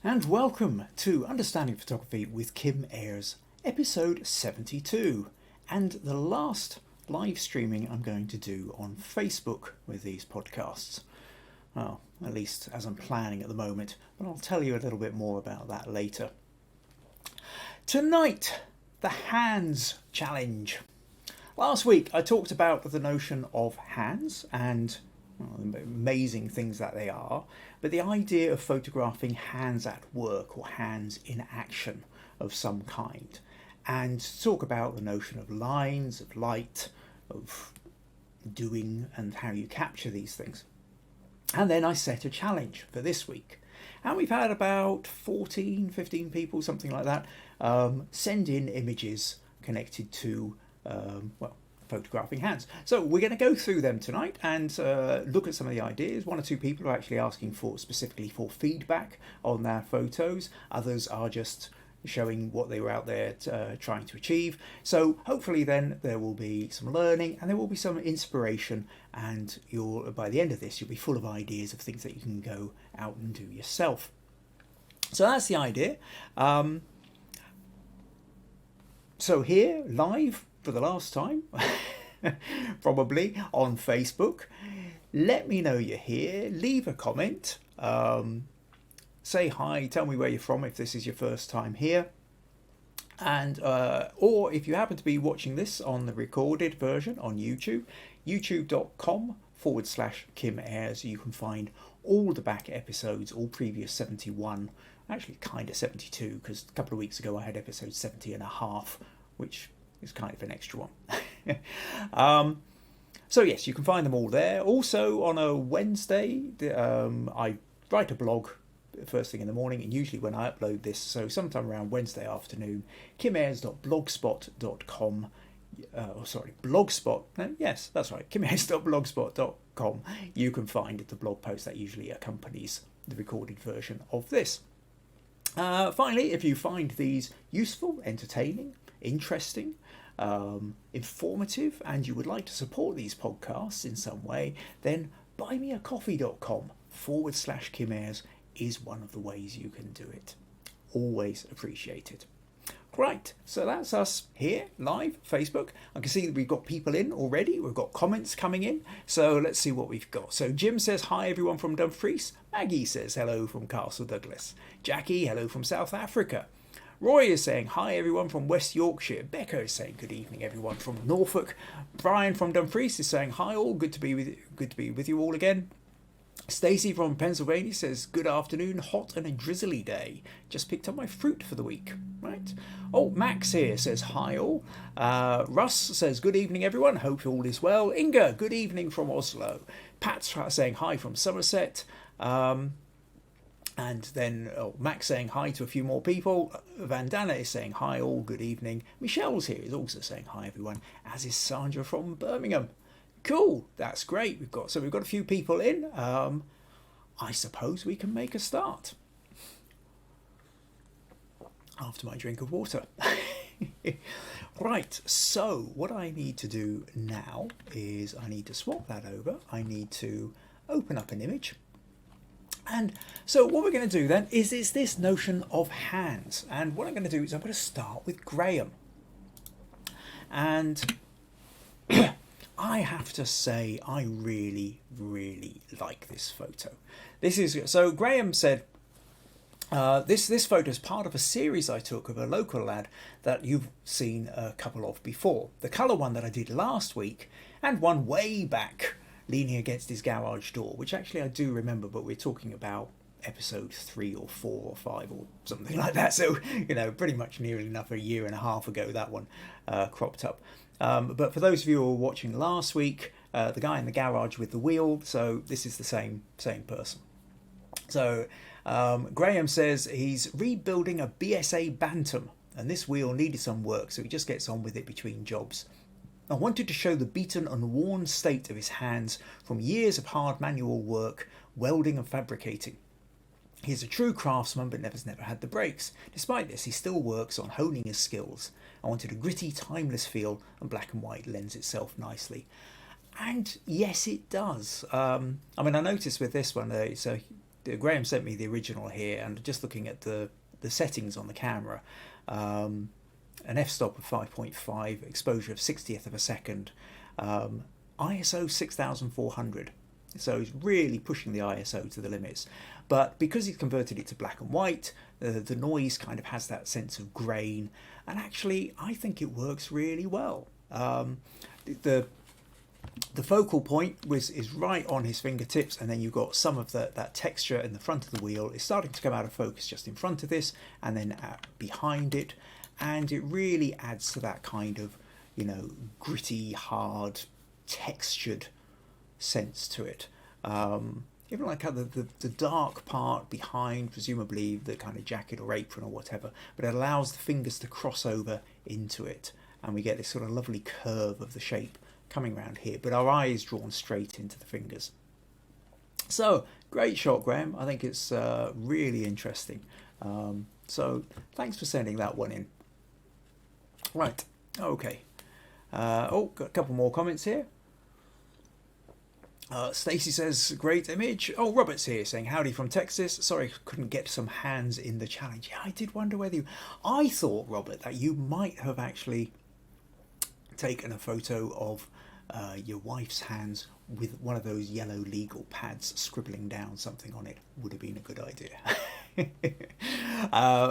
And welcome to Understanding Photography with Kim Ayres, episode 72, and the last live streaming I'm going to do on Facebook with these podcasts. Well, at least as I'm planning at the moment, but I'll tell you a little bit more about that later. Tonight, the hands challenge. Last week I talked about the notion of hands and the amazing things that they are, but the idea of photographing hands at work or hands in action of some kind, and to talk about the notion of lines, of light, of doing and how you capture these things. And then I set a challenge for this week, and we've had about 15 people, something like that, send in images connected to photographing hands. So we're going to go through them tonight and look at some of the ideas. One or two people are actually asking for specifically for feedback on their photos. Others are just showing what they were out there trying to achieve. So hopefully then there will be some learning and there will be some inspiration, and by the end of this you'll be full of ideas of things that you can go out and do yourself. So that's the idea. So here, live for the last time, probably on Facebook. Let me know you're here. Leave a comment. Say hi. Tell me where you're from if this is your first time here. And or if you happen to be watching this on the recorded version on YouTube, youtube.com/Kim Ayres. You can find all the back episodes, all previous 71. Actually, kind of 72, because a couple of weeks ago I had episode 70 and a half, which is kind of an extra one. So yes, you can find them all there. Also on a Wednesday, I write a blog first thing in the morning, and usually when I upload this, so sometime around Wednesday afternoon, kimayres.blogspot.com. Blogspot. Yes, that's right. kimayres.blogspot.com. You can find the blog post that usually accompanies the recorded version of this. Finally, if you find these useful, entertaining, interesting, informative, and you would like to support these podcasts in some way, then buymeacoffee.com/Kim Ayres is one of the ways you can do it. Always appreciated. Right, so that's us here, live, Facebook. I can see that we've got people in already. We've got comments coming in. So let's see what we've got. So Jim says, hi everyone from Dumfries. Maggie says, hello from Castle Douglas. Jackie, hello from South Africa. Roy is saying, hi everyone from West Yorkshire. Becca is saying, good evening everyone from Norfolk. Brian from Dumfries is saying, hi all, good to be with you all again. Stacey from Pennsylvania says, good afternoon, hot and a drizzly day. Just picked up my fruit for the week. Right. Oh, Max here says, hi all. Russ says, good evening everyone, hope all is well. Inga, good evening from Oslo. Pat's saying hi from Somerset. And then Max saying hi to a few more people. Vandana is saying hi all, good evening. Michelle's here is also saying hi everyone, as is Sandra from Birmingham. Cool, that's great. We've got a few people in. I suppose we can make a start after my drink of water. Right, so what I need to do now is I need to swap that over. I need to open up an image. And so what we're going to do then is this notion of hands. And what I'm going to do is I'm going to start with Graham. And I have to say, I really, really like this photo. So Graham said, this photo is part of a series I took of a local lad that you've seen a couple of before. The colour one that I did last week, and one way back, leaning against his garage door, which actually I do remember, but we're talking about episode 3 or 4 or 5 or something like that. So, pretty much nearly enough a year and a half ago that one cropped up. But for those of you who were watching last week, the guy in the garage with the wheel, so this is the same person. So Graham says he's rebuilding a BSA Bantam, and this wheel needed some work, so he just gets on with it between jobs. I wanted to show the beaten and worn state of his hands from years of hard manual work, welding and fabricating. He's a true craftsman but never had the breaks. Despite this, he still works on honing his skills. I wanted a gritty, timeless feel, and black and white lends itself nicely. And yes, it does. I noticed with this one, Graham sent me the original here, and just looking at the settings on the camera, an f-stop of 5.5, exposure of 60th of a second, ISO 6400. So he's really pushing the ISO to the limits. But because he's converted it to black and white, the noise kind of has that sense of grain. And actually, I think it works really well. The focal point is right on his fingertips, and then you've got some of that texture in the front of the wheel. It's starting to come out of focus just in front of this, and then behind it. And it really adds to that kind of, you know, gritty, hard, textured sense to it. Even like how the dark part behind, presumably the kind of jacket or apron or whatever, but it allows the fingers to cross over into it, and we get this sort of lovely curve of the shape coming around here, but our eye is drawn straight into the fingers. So great shot, Graham. I think it's really interesting. So thanks for sending that one in. Right, okay. Oh, got a couple more comments here. Stacey says, great image. Oh, Robert's here saying, howdy from Texas. Sorry, couldn't get some hands in the challenge. Yeah, I did wonder whether you... I thought, Robert, that you might have actually taken a photo of your wife's hands with one of those yellow legal pads scribbling down something on it. Would have been a good idea.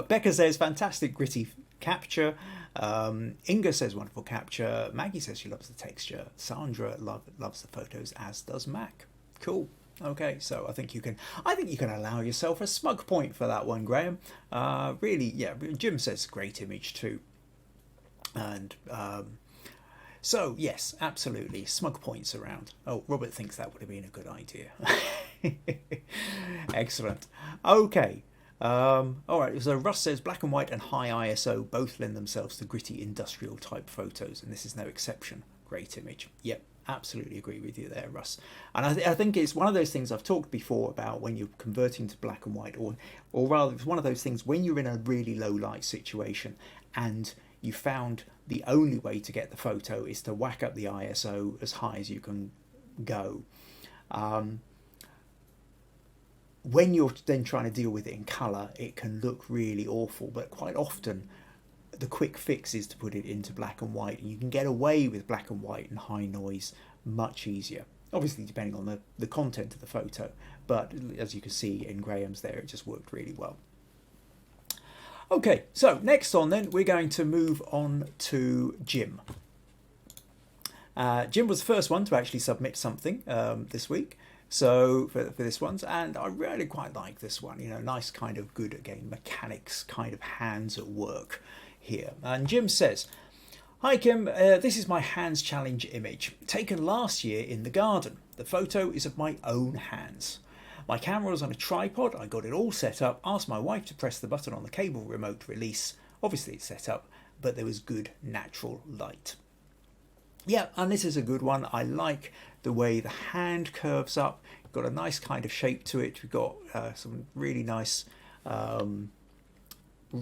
Becca says, fantastic gritty capture. Inga says, wonderful capture. Maggie says she loves the texture. Sandra loves the photos, as does Mac. Cool. Okay, so I think you can allow yourself a smug point for that one, Graham. Really, yeah. Jim says great image too. And so yes, absolutely, smug points around. Oh, Robert thinks that would have been a good idea. Excellent. Okay. All right, so Russ says black and white and high ISO both lend themselves to gritty industrial type photos, and this is no exception. Great image. Yep, absolutely agree with you there, Russ. And I think it's one of those things I've talked before about when you're converting to black and white, or rather it's one of those things when you're in a really low light situation and you found the only way to get the photo is to whack up the ISO as high as you can go. When you're then trying to deal with it in colour, it can look really awful, but quite often the quick fix is to put it into black and white, and you can get away with black and white and high noise much easier. Obviously depending on the content of the photo, but as you can see in Graham's there, it just worked really well. Okay, so next on then, we're going to move on to Jim. Jim was the first one to actually submit something this week. So for this one, and I really quite like this one, you know, nice kind of good, again, mechanics kind of hands at work here. And Jim says, hi Kim, this is my hands challenge image, taken last year in the garden. The photo is of my own hands. My camera was on a tripod, I got it all set up, asked my wife to press the button on the cable remote release. Obviously it's set up, but there was good natural light. Yeah, and this is a good one. I like the way the hand curves up. You've got a nice kind of shape to it. We've got some really nice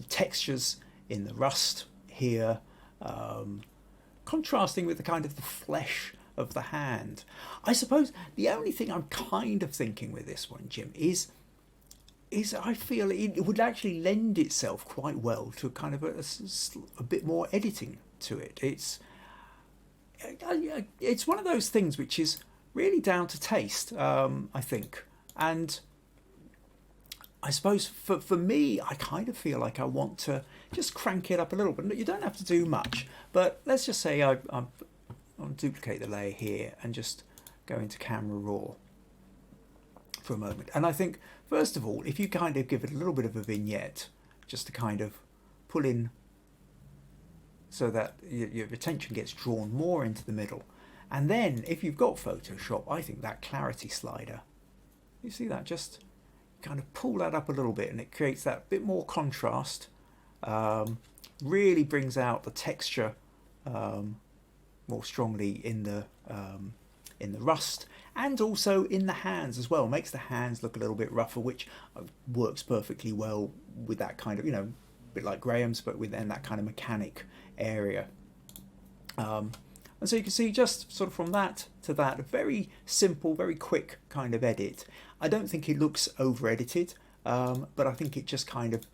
textures in the rust here, contrasting with the kind of the flesh of the hand. I suppose the only thing I'm kind of thinking with this one, Jim, is I feel it would actually lend itself quite well to kind of a bit more editing to it. It's one of those things which is really down to taste, I think. And I suppose for me, I kind of feel like I want to just crank it up a little bit. You don't have to do much, but let's just say I'll duplicate the layer here and just go into camera raw for a moment. And I think, first of all, if you kind of give it a little bit of a vignette, just to kind of pull in so that your attention gets drawn more into the middle. And then if you've got Photoshop, I think that clarity slider, you see that, just kind of pull that up a little bit and it creates that bit more contrast, really brings out the texture more strongly in the rust, and also in the hands as well. Makes the hands look a little bit rougher, which works perfectly well with that kind of, you know, a bit like Graham's, but within that kind of mechanic area. And so you can see just sort of from that to that, a very simple, very quick kind of edit. I don't think it looks over edited, but I think it just kind of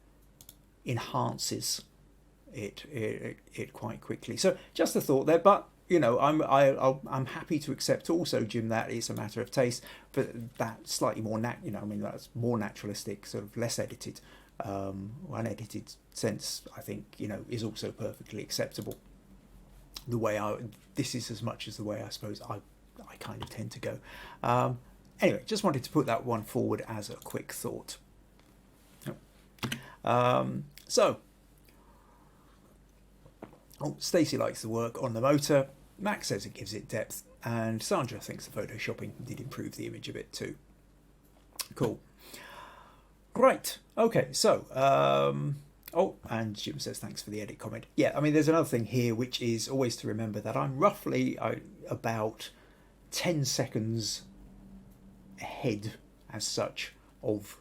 enhances it quite quickly. So just a thought there, but you know, I'm happy to accept also, Jim, that it's a matter of taste, but that slightly more that's more naturalistic, sort of less edited, unedited sense, I think, you know, is also perfectly acceptable. This is as much as the way I suppose I kind of tend to go. Anyway, just wanted to put that one forward as a quick thought. Stacey likes the work on the motor. Max says it gives it depth, and Sandra thinks the photoshopping did improve the image a bit too. Cool. Right. Okay. So, and Jim says thanks for the edit comment. Yeah. I mean, there's another thing here, which is always to remember that I'm roughly about 10 seconds ahead, as such, of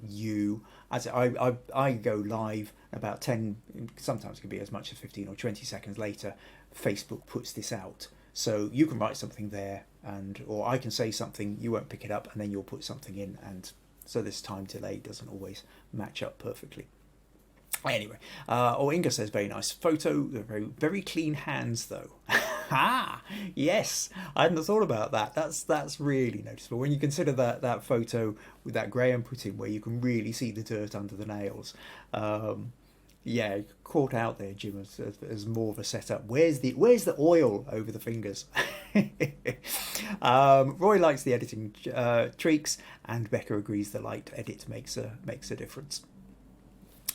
you. As I go live about 10, sometimes it can be as much as 15 or 20 seconds later, Facebook puts this out. So you can write something there, or I can say something, you won't pick it up, and then you'll put something in, and so this time delay doesn't always match up perfectly. Anyway, Inga says very nice photo, very very clean hands though. Yes, I hadn't thought about that. That's really noticeable when you consider that photo with that Graham put in, where you can really see the dirt under the nails. Yeah, caught out there, Jim, as more of a setup. Where's the oil over the fingers? Roy likes the editing tweaks, and Becca agrees the light edit makes a difference.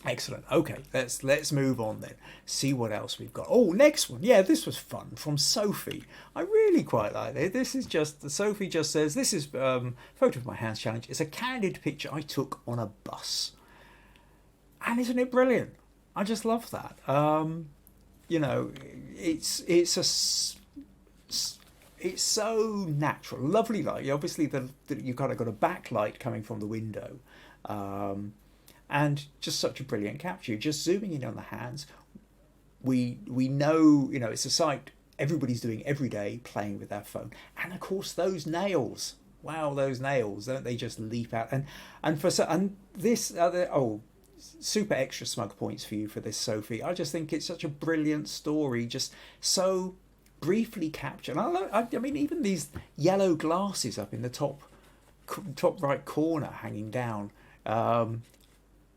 Excellent. Okay, let's move on then. See what else we've got. Oh, next one. Yeah, this was fun from Sophie. I really quite like it. This is just Sophie just says this is photo of my hands challenge. It's a candid picture I took on a bus, and isn't it brilliant? I just love that. You know, it's so natural, lovely light. Obviously, you kind of got a backlight coming from the window. And just such a brilliant capture. Just zooming in on the hands, we know, you know, it's a sight everybody's doing every day, playing with their phone. And of course, those nails. Wow, those nails! Don't they just leap out? And this super extra smug points for you for this, Sophie. I just think it's such a brilliant story, just so briefly captured. I mean, even these yellow glasses up in the top right corner, hanging down.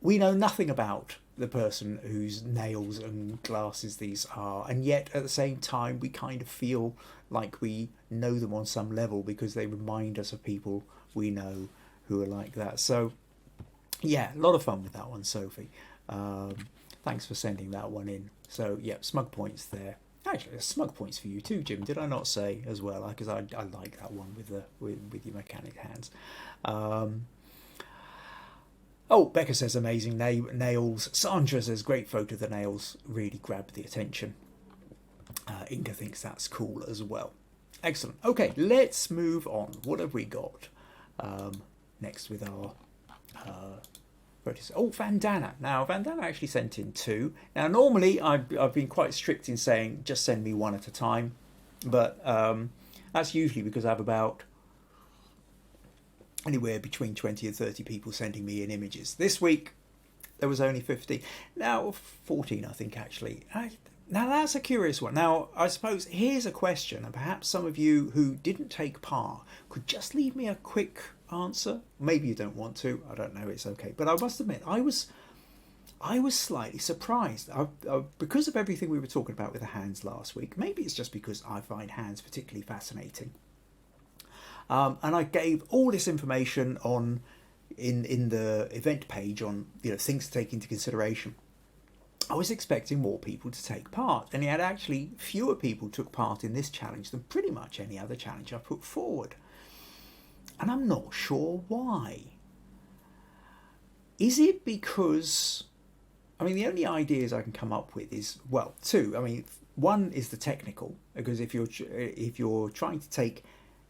We know nothing about the person whose nails and glasses these are, and yet at the same time we kind of feel like we know them on some level because they remind us of people we know who are like that. So yeah, a lot of fun with that one, Sophie. Thanks for sending that one in. So yeah, smug points there. Actually, there's smug points for you too, Jim. Did I not say as well? Because I like that one with your mechanic hands. Becca says amazing nails. Sandra says great photo of the nails, really grabbed the attention. Inga thinks that's cool as well. Excellent. Okay, let's move on. What have we got next with our photos? Vandana. Now, Vandana actually sent in 2. Now, normally I've been quite strict in saying just send me 1 at a time, but that's usually because I have about anywhere between 20 and 30 people sending me in images. This week there was only 50. Now 14, I think, actually. Now that's a curious one. Now I suppose here's a question, and perhaps some of you who didn't take part could just leave me a quick answer. Maybe you don't want to, I don't know, it's okay. But I must admit, I was slightly surprised because of everything we were talking about with the hands last week. Maybe it's just because I find hands particularly fascinating. And I gave all this information in the event page on, you know, things to take into consideration. I was expecting more people to take part, and yet actually fewer people took part in this challenge than pretty much any other challenge I put forward. And I'm not sure why. Is it because, I mean, the only ideas I can come up with is, well, 2. I mean, one is the technical, because if you're trying to take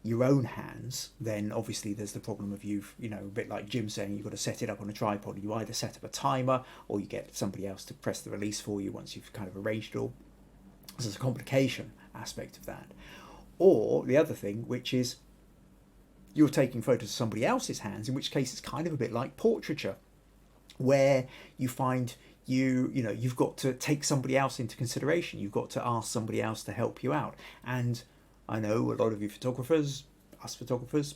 your own hands, then obviously there's the problem of you know, a bit like Jim saying, you've got to set it up on a tripod. You either set up a timer or you get somebody else to press the release for you once you've kind of arranged it all. There's a complication aspect of that. Or the other thing, which is you're taking photos of somebody else's hands, in which case it's kind of a bit like portraiture, where you find you've got to take somebody else into consideration. You've got to ask somebody else to help you out. And I know a lot of you photographers, us photographers,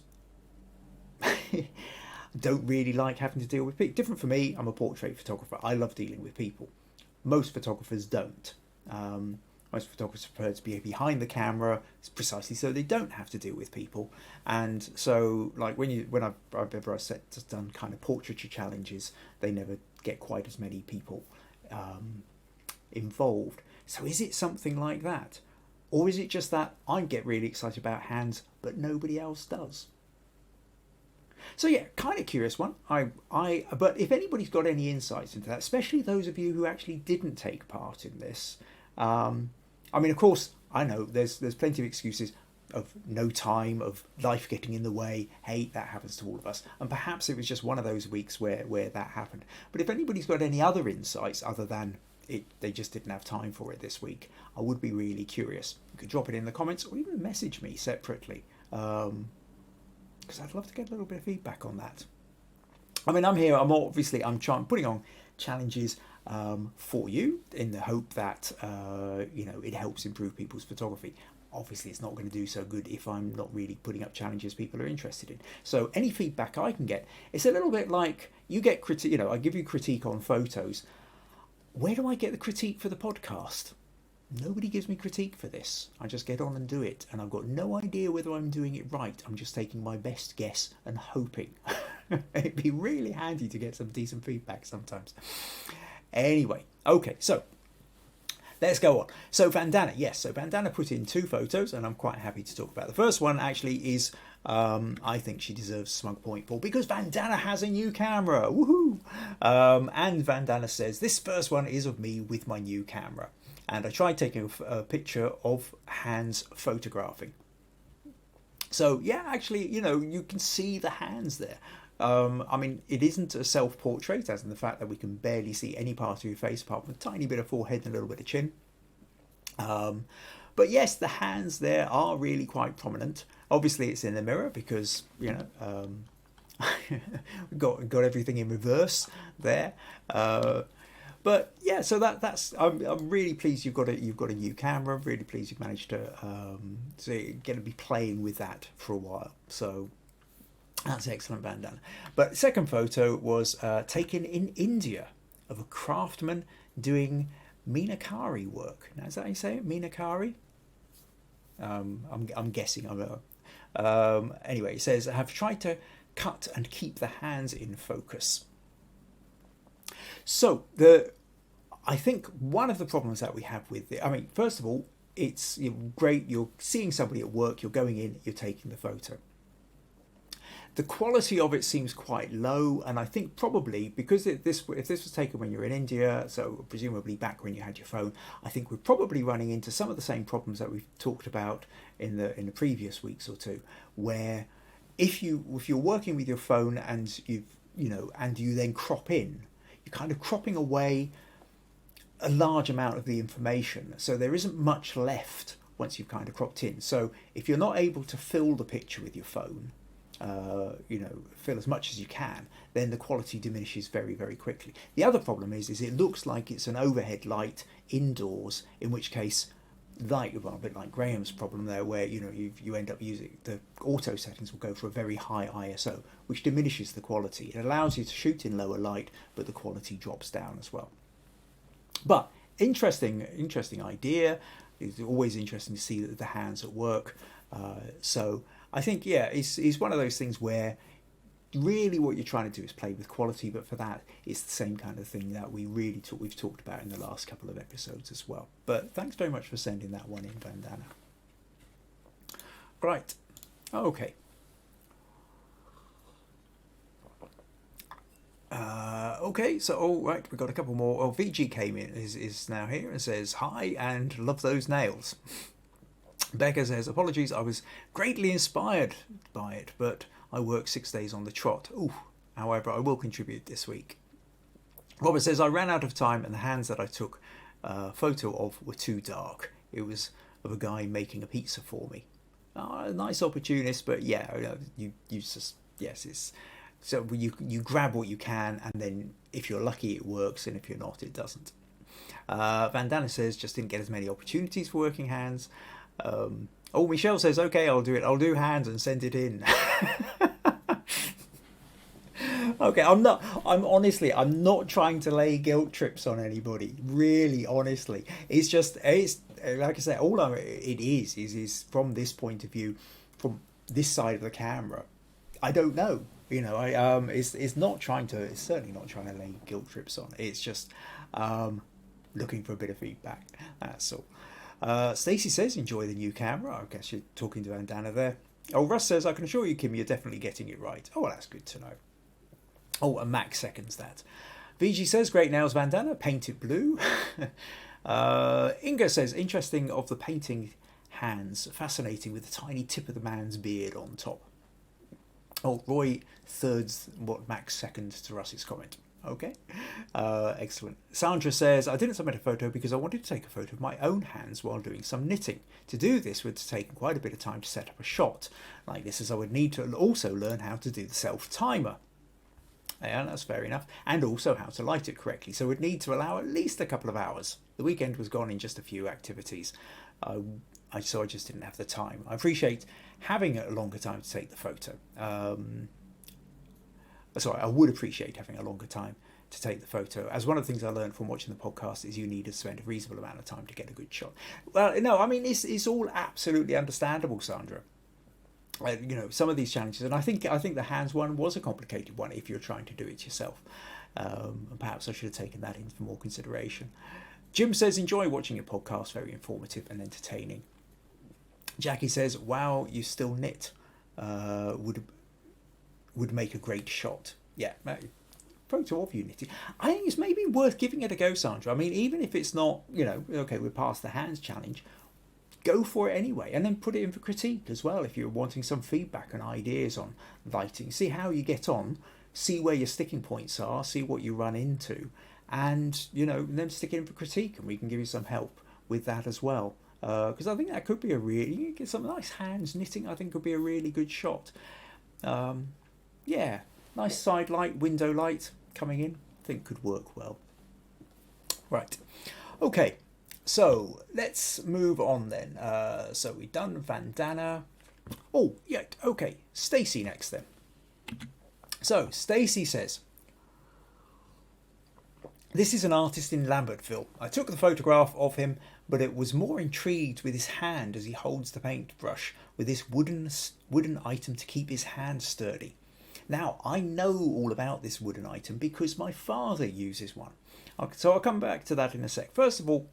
don't really like having to deal with people. Different for me, I'm a portrait photographer. I love dealing with people. Most photographers don't. Most photographers prefer to be behind the camera, precisely so they don't have to deal with people. And so, like when I've ever done kind of portraiture challenges, they never get quite as many people involved. So is it something like that? Or is it just that I get really excited about hands, but nobody else does? So yeah, kind of curious one. But if anybody's got any insights into that, especially those of you who actually didn't take part in this, I mean, of course, I know there's plenty of excuses of no time, of life getting in the way. Hey, that happens to all of us. And perhaps it was just one of those weeks where that happened. But if anybody's got any other insights other than they just didn't have time for it this week, I would be really curious. You could drop it in the comments or even message me separately. Because I'd love to get a little bit of feedback on that. I mean, I'm putting on challenges for you in the hope that it helps improve people's photography. Obviously, it's not going to do so good if I'm not really putting up challenges people are interested in. So any feedback I can get, it's a little bit like you get critique. I give you critique on photos. Where do I get the critique for the podcast? Nobody gives me critique for this. I just get on and do it, and I've got no idea whether I'm doing it right. I'm just taking my best guess and hoping. It'd be really handy to get some decent feedback sometimes. Anyway, okay, so let's go on. So Vandana, yes, so Vandana put in 2 photos, and I'm quite happy to talk about. The first one actually is, I think she deserves smug point for, because Vandana has a new camera. Woohoo! And Vandana says, this first one is of me with my new camera. And I tried taking a picture of hands photographing. So yeah, actually, you can see the hands there. I mean, it isn't a self-portrait, as in the fact that we can barely see any part of your face apart from a tiny bit of forehead and a little bit of chin. But yes, the hands there are really quite prominent. Obviously, it's in the mirror because, we've got everything in reverse there. But yeah, so that's I'm really pleased you've got a new camera. I'm really pleased you've managed to get to be playing with that for a while. So that's excellent, Bandana. But second photo was taken in India of a craftsman doing Meenakari work. Now, is that how you say it? Meenakari? I'm guessing. Anyway, it says, I have tried to cut and keep the hands in focus. So I think one of the problems that we have with it, I mean, first of all, it's great. You're seeing somebody at work. You're going in. You're taking the photo. The quality of it seems quite low, and I think probably because if this was taken when you were in India, so presumably back when you had your phone, I think we're probably running into some of the same problems that we've talked about in the previous weeks or two, where if you're working with your phone and you then crop in, you're kind of cropping away a large amount of the information, so there isn't much left once you've kind of cropped in. So if you're not able to fill the picture with your phone, fill as much as you can, then the quality diminishes very, very quickly. The other problem is it looks like it's an overhead light indoors, in which case, a bit like Graham's problem there, where you end up using the auto settings will go for a very high ISO, which diminishes the quality. It allows you to shoot in lower light, but the quality drops down as well. But interesting idea. It's always interesting to see that the hands at work. So I think, yeah, it's one of those things where really what you're trying to do is play with quality, but for that, it's the same kind of thing that we've talked about in the last couple of episodes as well. But thanks very much for sending that one in, Vandana. Right. Okay. Okay, so all right, we've got a couple more. Oh, VG came in, is now here and says, hi, and love those nails. Becca says, apologies, I was greatly inspired by it, but I work 6 days on the trot. Ooh, however, I will contribute this week. Robert says, I ran out of time and the hands that I took a photo of were too dark. It was of a guy making a pizza for me. A nice opportunist, but yeah, you just, yes, it's, so you grab what you can, and then if you're lucky it works, and if you're not, it doesn't. Vandana says just didn't get as many opportunities for working hands. Oh, Michelle says, okay, I'll do it. I'll do hands and send it in. Okay, I'm honestly, I'm not trying to lay guilt trips on anybody. Really, honestly, it's just, it's like I say, it is from this point of view, from this side of the camera. I don't know, it's not trying to, it's certainly not trying to lay guilt trips on. It's just looking for a bit of feedback. That's all. Stacey says, enjoy the new camera. I guess you're talking to Vandana there. Oh, Russ says, I can assure you, Kim, you're definitely getting it right. Oh, well, that's good to know. Oh, and Max seconds that. VG says, great nails, Vandana, painted blue. Inga says, interesting of the painting hands, fascinating with the tiny tip of the man's beard on top. Oh, Roy thirds what Max seconds to Russ's comment. Okay, excellent. Sandra says, I didn't submit a photo because I wanted to take a photo of my own hands while doing some knitting. To do this would have taken quite a bit of time to set up a shot like this, as I would need to also learn how to do the self-timer. Yeah, that's fair enough. And also how to light it correctly. So we'd need to allow at least a couple of hours. The weekend was gone in just a few activities. So I just didn't have the time. I appreciate having a longer time to take the photo. Sorry, I would appreciate having a longer time to take the photo. As one of the things I learned from watching the podcast is you need to spend a reasonable amount of time to get a good shot. Well, no, I mean, it's all absolutely understandable, Sandra. Some of these challenges, and I think the hands one was a complicated one if you're trying to do it yourself. And perhaps I should have taken that into more consideration. Jim says, enjoy watching your podcast, very informative and entertaining. Jackie says, wow, you still knit. Would make a great shot. Yeah, photo of you knitting. I think it's maybe worth giving it a go, Sandra. I mean, even if it's not, okay, we're past the hands challenge, go for it anyway, and then put it in for critique as well if you're wanting some feedback and ideas on lighting. See how you get on, see where your sticking points are, see what you run into, and then stick it in for critique, and we can give you some help with that as well. Because I think that could be you get some nice hands knitting. I think could be a really good shot. Yeah, nice side light, window light coming in. I think could work well. Right, okay. So let's move on then. So we've done Vandana. Oh, yeah, okay. Stacey next then. So Stacey says, this is an artist in Lambertville. I took the photograph of him, but it was more intrigued with his hand as he holds the paintbrush with this wooden item to keep his hand sturdy. Now, I know all about this wooden item because my father uses one. So I'll come back to that in a sec. First of all,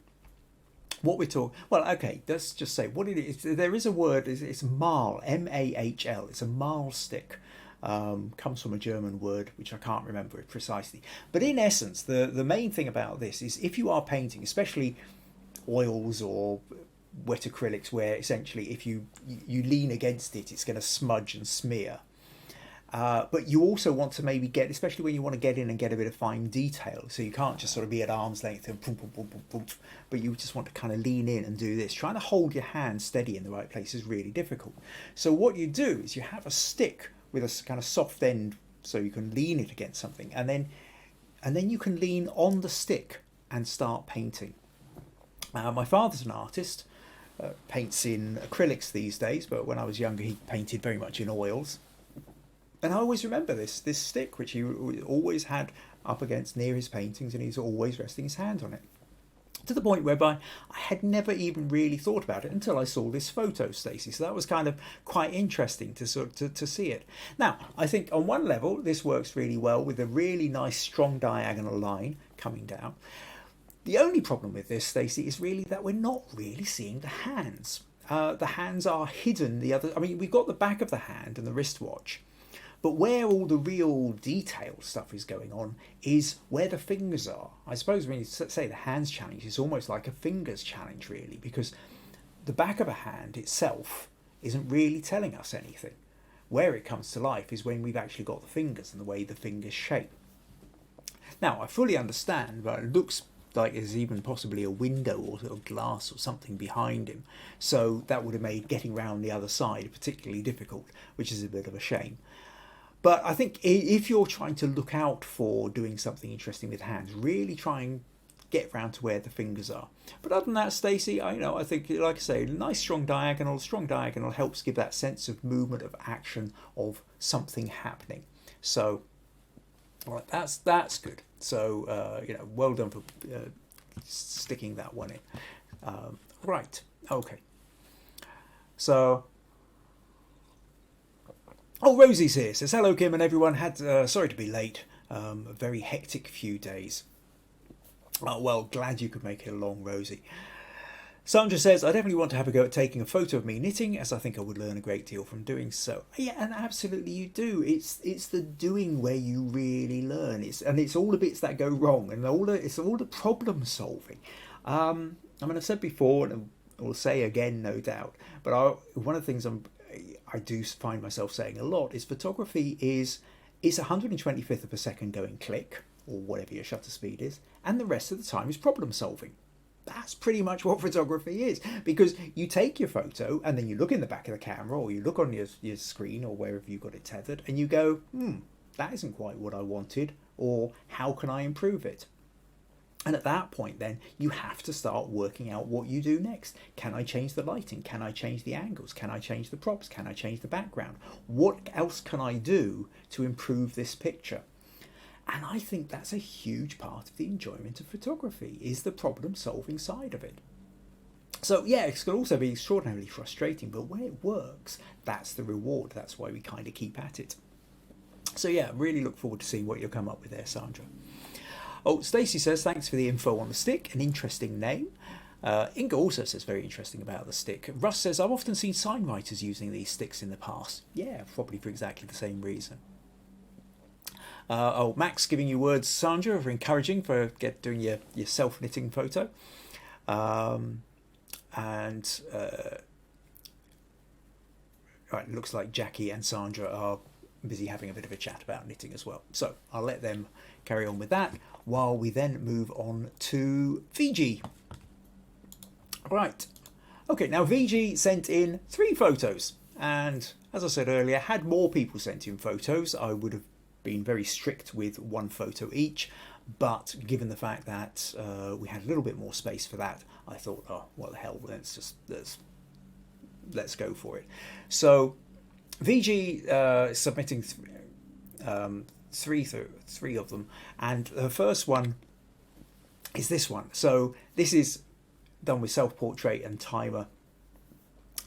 what we're talking, well, okay, let's just say what it is. There is a word, it's mahl, M-A-H-L. It's a mahl stick. Comes from a German word, which I can't remember it precisely. But in essence, the main thing about this is if you are painting, especially oils or wet acrylics, where essentially if you lean against it, it's going to smudge and smear. But you also want to maybe get, especially when you want to get in and get a bit of fine detail, so you can't just sort of be at arm's length and boom, boom, boom, boom, boom, but you just want to kind of lean in and do this. Trying to hold your hand steady in the right place is really difficult. So what you do is you have a stick with a kind of soft end, so you can lean it against something, and then you can lean on the stick and start painting. My father's an artist, paints in acrylics these days, but when I was younger he painted very much in oils. And I always remember this stick, which he always had up against near his paintings, and he's always resting his hand on it. To the point whereby I had never even really thought about it until I saw this photo, Stacey. So that was kind of quite interesting to see it. Now, I think on one level, this works really well with a really nice strong diagonal line coming down. The only problem with this, Stacey, is really that we're not really seeing the hands. The hands are hidden. We've got the back of the hand and the wristwatch. But where all the real detail stuff is going on is where the fingers are. I suppose when you say the hands challenge, it's almost like a fingers challenge, really, because the back of a hand itself isn't really telling us anything. Where it comes to life is when we've actually got the fingers and the way the fingers shape. Now, I fully understand, but it looks like there's even possibly a window or sort of glass or something behind him. So that would have made getting round the other side particularly difficult, which is a bit of a shame. But I think if you're trying to look out for doing something interesting with hands, really try and get round to where the fingers are. But other than that, Stacey, I think, like I say, nice strong diagonal. Strong diagonal helps give that sense of movement, of action, of something happening. So, all right, that's good. So, well done for sticking that one in. Right, okay. So, oh, Rosie's here. Says, hello, Kim and everyone. Sorry to be late. A very hectic few days. Oh, well, glad you could make it along, Rosie. Sandra says, I definitely want to have a go at taking a photo of me knitting, as I think I would learn a great deal from doing so. Yeah, and absolutely you do. It's the doing where you really learn. It's all the bits that go wrong, and it's all the problem solving. I mean, I've said before, and I'll say again, no doubt. But one of the things I do find myself saying a lot is photography is 125th of a second going click, or whatever your shutter speed is, and the rest of the time is problem solving. That's pretty much what photography is, because you take your photo and then you look in the back of the camera, or you look on your screen or wherever you've got it tethered, and you go, that isn't quite what I wanted, or how can I improve it? And at that point then you have to start working out what you do next. Can I change the lighting? Can I change the angles? Can I change the props? Can I change the background? What else can I do to improve this picture? And I think that's a huge part of the enjoyment of photography, is the problem solving side of it. So yeah, it can also be extraordinarily frustrating, but when it works, that's the reward. That's why we kind of keep at it. So yeah, really look forward to seeing what you'll come up with there, Sandra. Oh, Stacey says, thanks for the info on the stick, an interesting name. Inga also says, very interesting about the stick. Russ says, I've often seen sign writers using these sticks in the past. Yeah, probably for exactly the same reason. Max giving you words, Sandra, for encouraging for doing your self-knitting photo. Right, it looks like Jackie and Sandra are busy having a bit of a chat about knitting as well. So I'll let them carry on with that while we then move on to VG. Right. Okay, now VG sent in 3 photos. And as I said earlier, had more people sent in photos, I would have been very strict with 1 photo each, but given the fact that we had a little bit more space for that, I thought, oh, what the hell, let's go for it. So VG submitting 3 of them, and the first one is this one. So this is done with self-portrait and timer,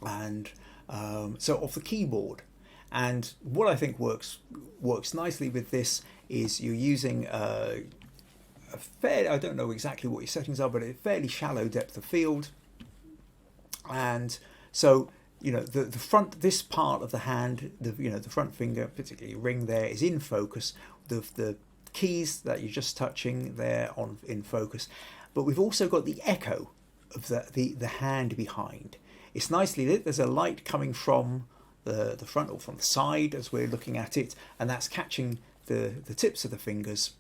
and so off the keyboard. And what I think works nicely with this is you're using a fair, I don't know exactly what your settings are, but a fairly shallow depth of field. And so, the front, this part of the hand, the front finger, particularly ring there, is in focus. The keys that you're just touching there in focus. But we've also got the echo of the hand behind. It's nicely lit. There's a light coming from the front or from the side as we're looking at it, and that's catching the tips of the fingers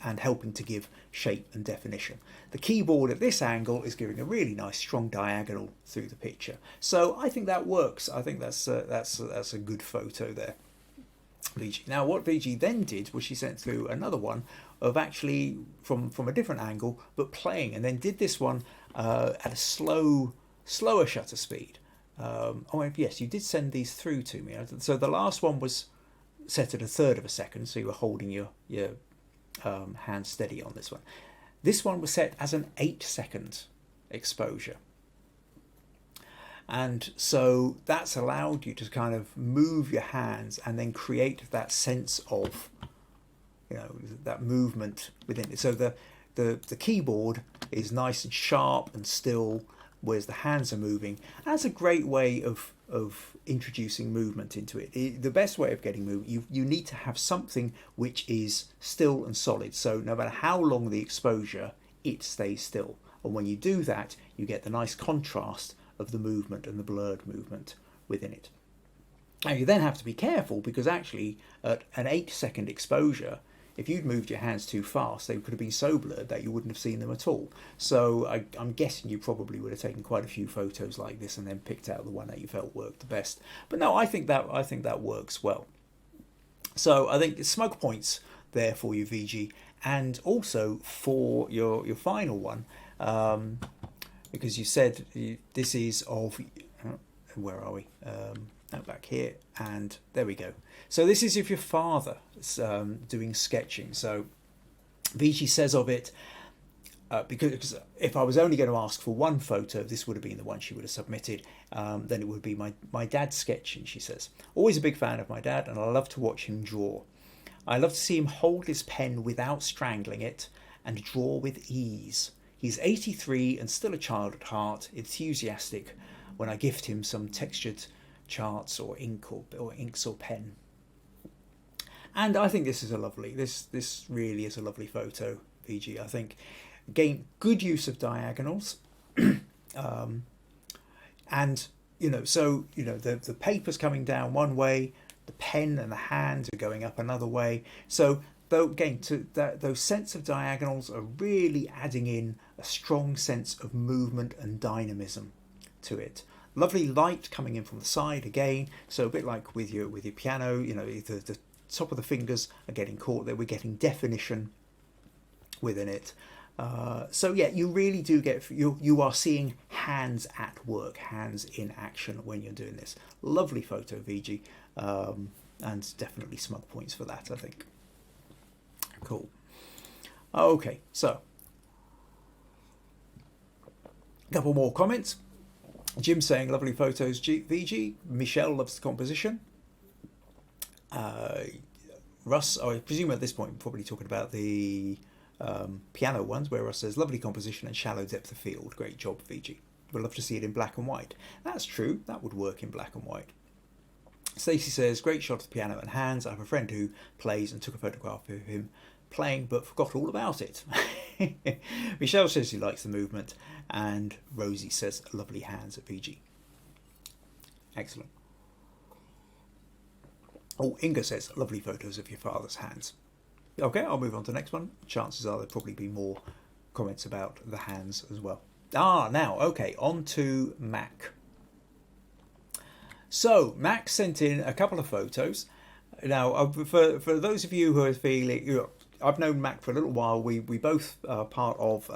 and helping to give shape and definition. The keyboard at this angle is giving a really nice strong diagonal through the picture. So I think that works. I think that's a good photo there. VG. Now what VG then did was she sent through another one of actually from a different angle but playing, and then did this one at a slower shutter speed. Oh yes, you did send these through to me. So the last one was set at 1/3 of a second, so you were holding your hand steady on this one. This one was set as an 8-second exposure, and so that's allowed you to kind of move your hands and then create that sense of that movement within it. So the keyboard is nice and sharp and still, whereas the hands are moving. That's a great way of introducing movement into it. The best way of getting movement, you need to have something which is still and solid. So no matter how long the exposure, it stays still. And when you do that, you get the nice contrast of the movement and the blurred movement within it. Now you then have to be careful, because actually at an 8-second exposure, if you'd moved your hands too fast, they could have been so blurred that you wouldn't have seen them at all. So I'm guessing you probably would have taken quite a few photos like this and then picked out the one that you felt worked the best. But no, I think that works well. So I think smoke points there for you, VG, and also for your final one, because you said this is of, where are we? Back here, and there we go. So this is if your father doing sketching. So VG says of it, because if I was only going to ask for one photo, this would have been the one she would have submitted. Then it would be my dad sketching, she says. Always a big fan of my dad, and I love to watch him draw. I love to see him hold his pen without strangling it and draw with ease. He's 83 and still a child at heart, enthusiastic when I gift him some textured charts or inks or pen. And I think this is a lovely, this really is a lovely photo, VG. I think, again, good use of diagonals. And, so, the paper's coming down one way, the pen and the hands are going up another way. So, though, again, those sense of diagonals are really adding in a strong sense of movement and dynamism to it. Lovely light coming in from the side again, so a bit like with your piano, the top of the fingers are getting caught there. We're getting definition within it. So yeah, you really do get, you are seeing hands at work, hands in action when you're doing this. Lovely photo, VG, and definitely smug points for that, I think. Cool. Okay, so a couple more comments. Jim saying lovely photos, VG. Michelle loves the composition. Russ, I presume at this point we're probably talking about the piano ones, where Russ says lovely composition and shallow depth of field. Great job, VG. Would love to see it in black and white. That's true. That would work in black and white. Stacey says great shot of the piano and hands. I have a friend who plays and took a photograph of him playing but forgot all about it. Michelle says she likes the movement, and Rosie says lovely hands at VG. Excellent. Oh, Inga says lovely photos of your father's hands. Okay, I'll move on to the next one. Chances are there'll probably be more comments about the hands as well. Now, okay, on to Mac. So Mac sent in a couple of photos. Now, for those of you who are feeling, I've known Mac for a little while. We both are part of,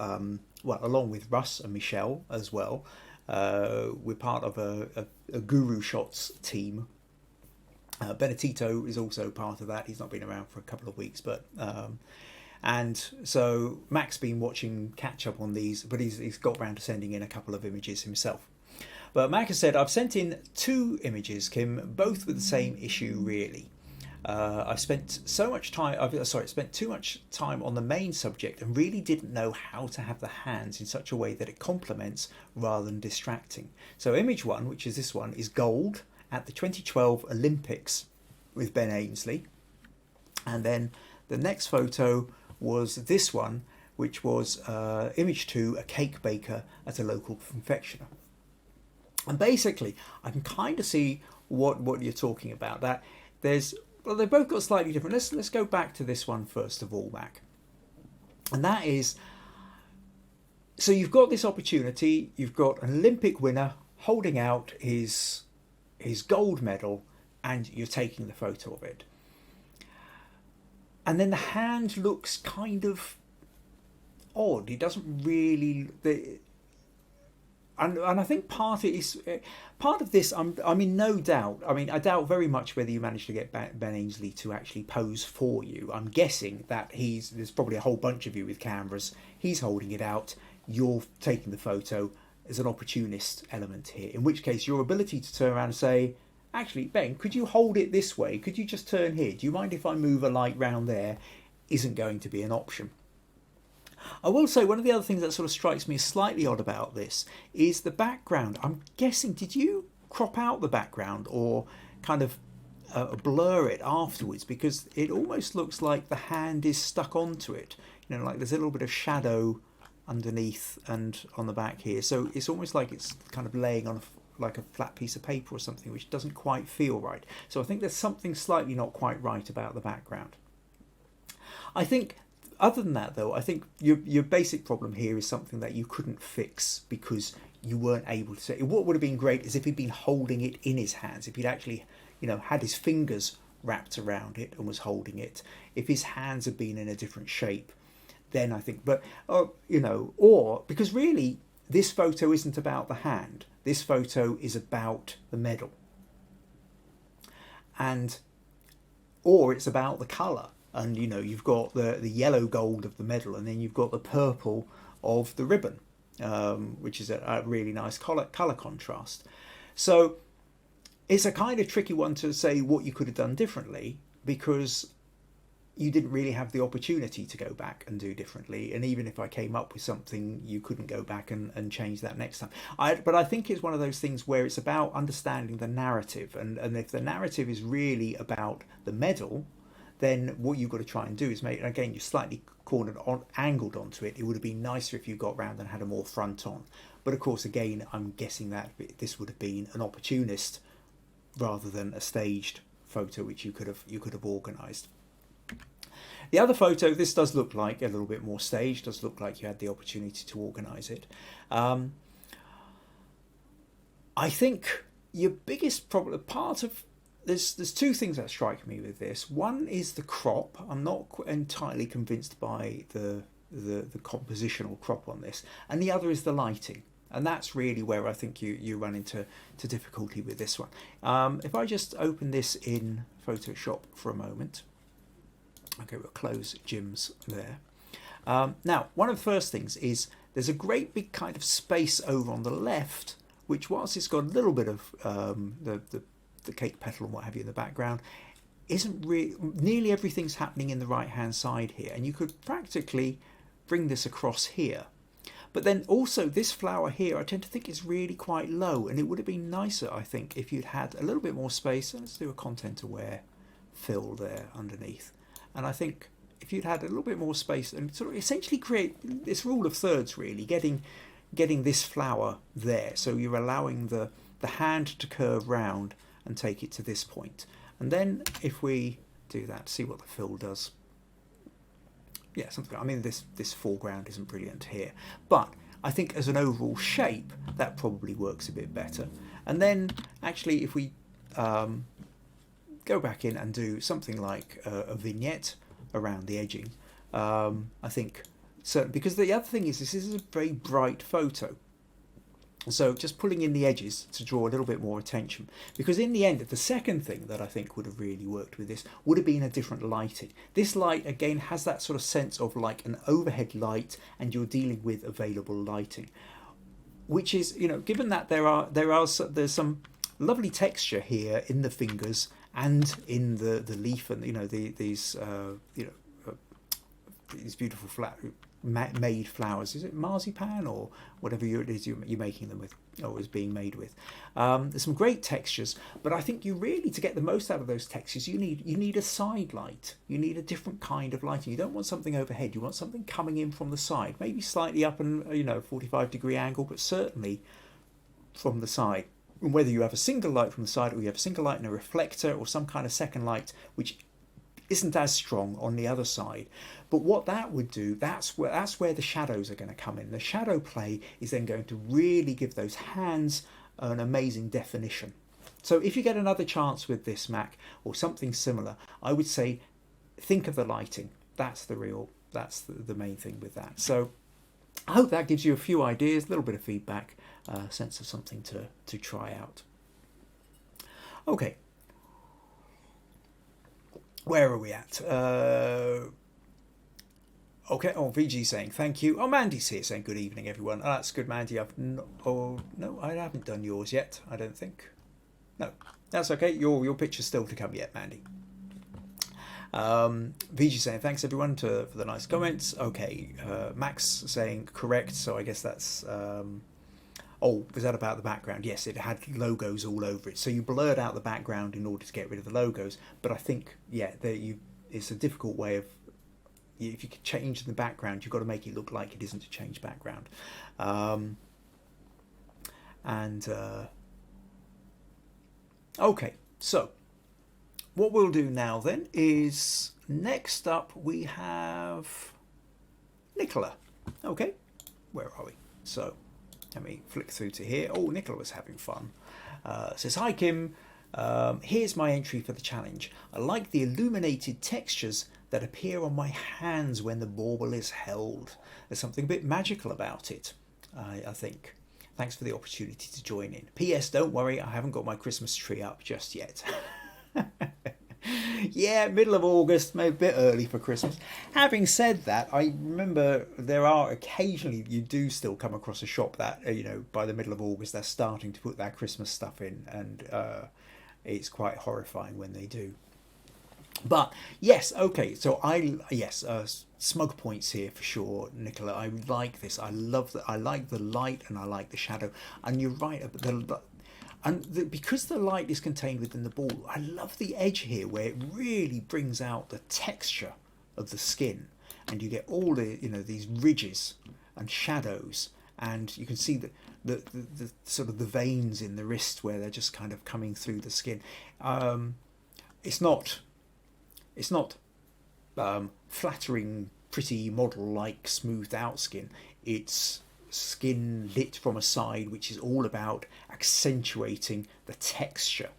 along with Russ and Michelle as well, we're part of a Guru Shots team. Benedito is also part of that. He's not been around for a couple of weeks, but and so Mac's been watching catch up on these, but he's got round to sending in a couple of images himself. But Mac has said, I've sent in 2 images, Kim, both with the same issue, really. I've spent spent too much time on the main subject and really didn't know how to have the hands in such a way that it complements rather than distracting. So image 1, which is this one, is gold at the 2012 Olympics with Ben Ainsley. And then the next photo was this one, which was image 2, a cake baker at a local confectioner. And basically, I can kind of see what you're talking about. That they've both got slightly different. Let's go back to this one first of all, Mac. And that is, so you've got this opportunity. You've got an Olympic winner holding out his gold medal, and you're taking the photo of it. And then the hand looks kind of odd. It doesn't really. And I think part of this, I'm in no doubt. I mean, I doubt very much whether you managed to get Ben Ainsley to actually pose for you. I'm guessing that there's probably a whole bunch of you with cameras. He's holding it out. You're taking the photo. There's an opportunist element here. In which case, your ability to turn around and say, actually, Ben, could you hold it this way? Could you just turn here? Do you mind if I move a light round there? Isn't going to be an option. I will say one of the other things that sort of strikes me as slightly odd about this is the background. I'm guessing, did you crop out the background or kind of blur it afterwards? Because it almost looks like the hand is stuck onto it. Like there's a little bit of shadow underneath and on the back here. So it's almost like it's kind of laying on like a flat piece of paper or something, which doesn't quite feel right. So I think there's something slightly not quite right about the background. I think, other than that though, I think your basic problem here is something that you couldn't fix because you weren't able to say. What would have been great is if he'd been holding it in his hands, if he'd actually, had his fingers wrapped around it and was holding it, if his hands had been in a different shape, then I think, but, or because really this photo isn't about the hand, this photo is about the medal. And, or it's about the colour. And, you've got the yellow gold of the medal, and then you've got the purple of the ribbon, which is a really nice colour contrast. So it's a kind of tricky one to say what you could have done differently, because you didn't really have the opportunity to go back and do differently. And even if I came up with something, you couldn't go back and change that next time. But I think it's one of those things where it's about understanding the narrative. And if the narrative is really about the medal, then what you've got to try and do is make, again, you're slightly angled onto it. It would have been nicer if you got round and had a more front on. But of course, again, I'm guessing that this would have been an opportunist rather than a staged photo, which you could have organised. The other photo, this does look like a little bit more staged, does look like you had the opportunity to organise it. I think your biggest problem, there's two things that strike me with this. One is the crop. I'm not entirely convinced by the compositional crop on this. And the other is the lighting. And that's really where I think you run into difficulty with this one. If I just open this in Photoshop for a moment. Okay, we'll close Jim's there. Now, one of the first things is there's a great big kind of space over on the left, which whilst it's got a little bit of the cake petal and what have you in the background, isn't really, nearly everything's happening in the right hand side here, and you could practically bring this across here. But then also this flower here, I tend to think is really quite low, and it would have been nicer, I think, if you'd had a little bit more space. Let's do a content aware fill there underneath. And I think if you'd had a little bit more space and sort of essentially create this rule of thirds, really, getting this flower there. So you're allowing the hand to curve round and take it to this point. And then if we do that, see what the fill does. Yeah, something. I mean, this foreground isn't brilliant here, but I think as an overall shape, that probably works a bit better. And then actually, if we go back in and do something like a vignette around the edging, I think certainly, because the other thing is this is a very bright photo. So just pulling in the edges to draw a little bit more attention, because in the end, the second thing that I think would have really worked with this would have been a different lighting. This light again has that sort of sense of like an overhead light, and you're dealing with available lighting, which is, given that there's some lovely texture here in the fingers and in the leaf, and these beautiful made flowers. Is it marzipan or whatever it is you're making them with, or is being made with? There's some great textures, but I think you really, to get the most out of those textures, you need a side light. You need a different kind of lighting. You don't want something overhead. You want something coming in from the side, maybe slightly up and 45-degree angle, but certainly from the side. And whether you have a single light from the side, or you have a single light and a reflector, or some kind of second light which isn't as strong on the other side. But what that would do, that's where the shadows are going to come in. The shadow play is then going to really give those hands an amazing definition. So if you get another chance with this, Mac, or something similar, I would say think of the lighting. That's the main thing with that. So I hope that gives you a few ideas, a little bit of feedback, sense of something to try out. Okay. Where are we at? Okay. Oh, VG saying thank you. Oh, Mandy's here saying good evening, everyone. Oh, that's good, Mandy. No, I haven't done yours yet. I don't think. No, that's okay. Your picture's still to come yet, Mandy. VG saying thanks everyone for the nice comments. Okay, Max saying correct. So I guess that's. Oh, was that about the background? Yes, it had logos all over it. So you blurred out the background in order to get rid of the logos. But I think, yeah, it's a difficult way of, if you could change the background, you've got to make it look like it isn't a changed background. Okay, so what we'll do now then is next up we have Nicola. Okay, where are we? So let me flick through to here. Oh, Nicola was having fun. Says, hi Kim, here's my entry for the challenge. I like the illuminated textures that appear on my hands when the bauble is held. There's something a bit magical about it, I think. Thanks for the opportunity to join in. P.S. Don't worry, I haven't got my Christmas tree up just yet. Yeah, middle of August, maybe a bit early for Christmas. Having said that, I remember there are occasionally, you do still come across a shop that, by the middle of August, they're starting to put their Christmas stuff in, and it's quite horrifying when they do. But yes, okay, so smug points here for sure, Nicola. I like this. I like the light and I like the shadow. And you're right, because the light is contained within the ball, I love the edge here where it really brings out the texture of the skin, and you get all the these ridges and shadows, and you can see the sort of the veins in the wrist where they're just kind of coming through the skin. It's not flattering, pretty model-like smoothed out skin. It's skin lit from a side, which is all about accentuating the texture,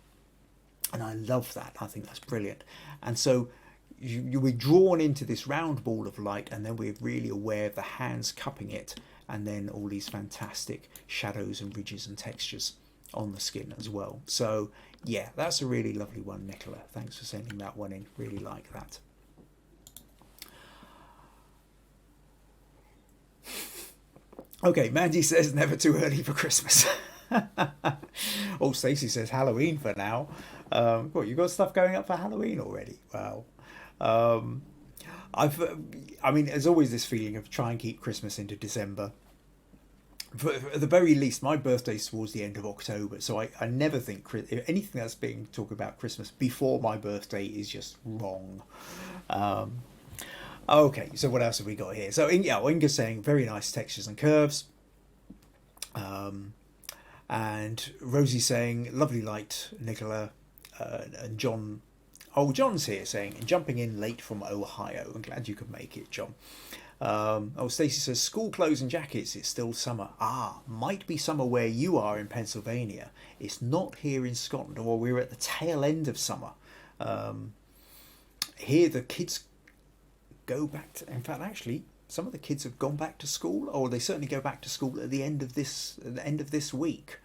and I love that. I think that's brilliant. And so we're drawn into this round ball of light, and then we're really aware of the hands cupping it, and then all these fantastic shadows and ridges and textures on the skin as well. So yeah, that's a really lovely one, Nicola. Thanks for sending that one in. Really like that. Okay, Mandy says never too early for Christmas. Oh, Stacey says Halloween for now. What, you got stuff going up for Halloween already? Wow. There's always this feeling of try and keep Christmas into December. At the very least, my birthday's towards the end of October, so I never think anything that's being talked about Christmas before my birthday is just wrong. Okay, so what else have we got here? So Inga's saying very nice textures and curves. And Rosie's saying lovely light, Nicola. And John, John's here saying jumping in late from Ohio. I'm glad you could make it, John. Stacey says school clothes and jackets, it's still summer. Might be summer where you are in Pennsylvania. It's not here in Scotland, or we're at the tail end of summer. Here the kids go back to, in fact, actually, some of the kids have gone back to school, or they certainly go back to school at the end of this week.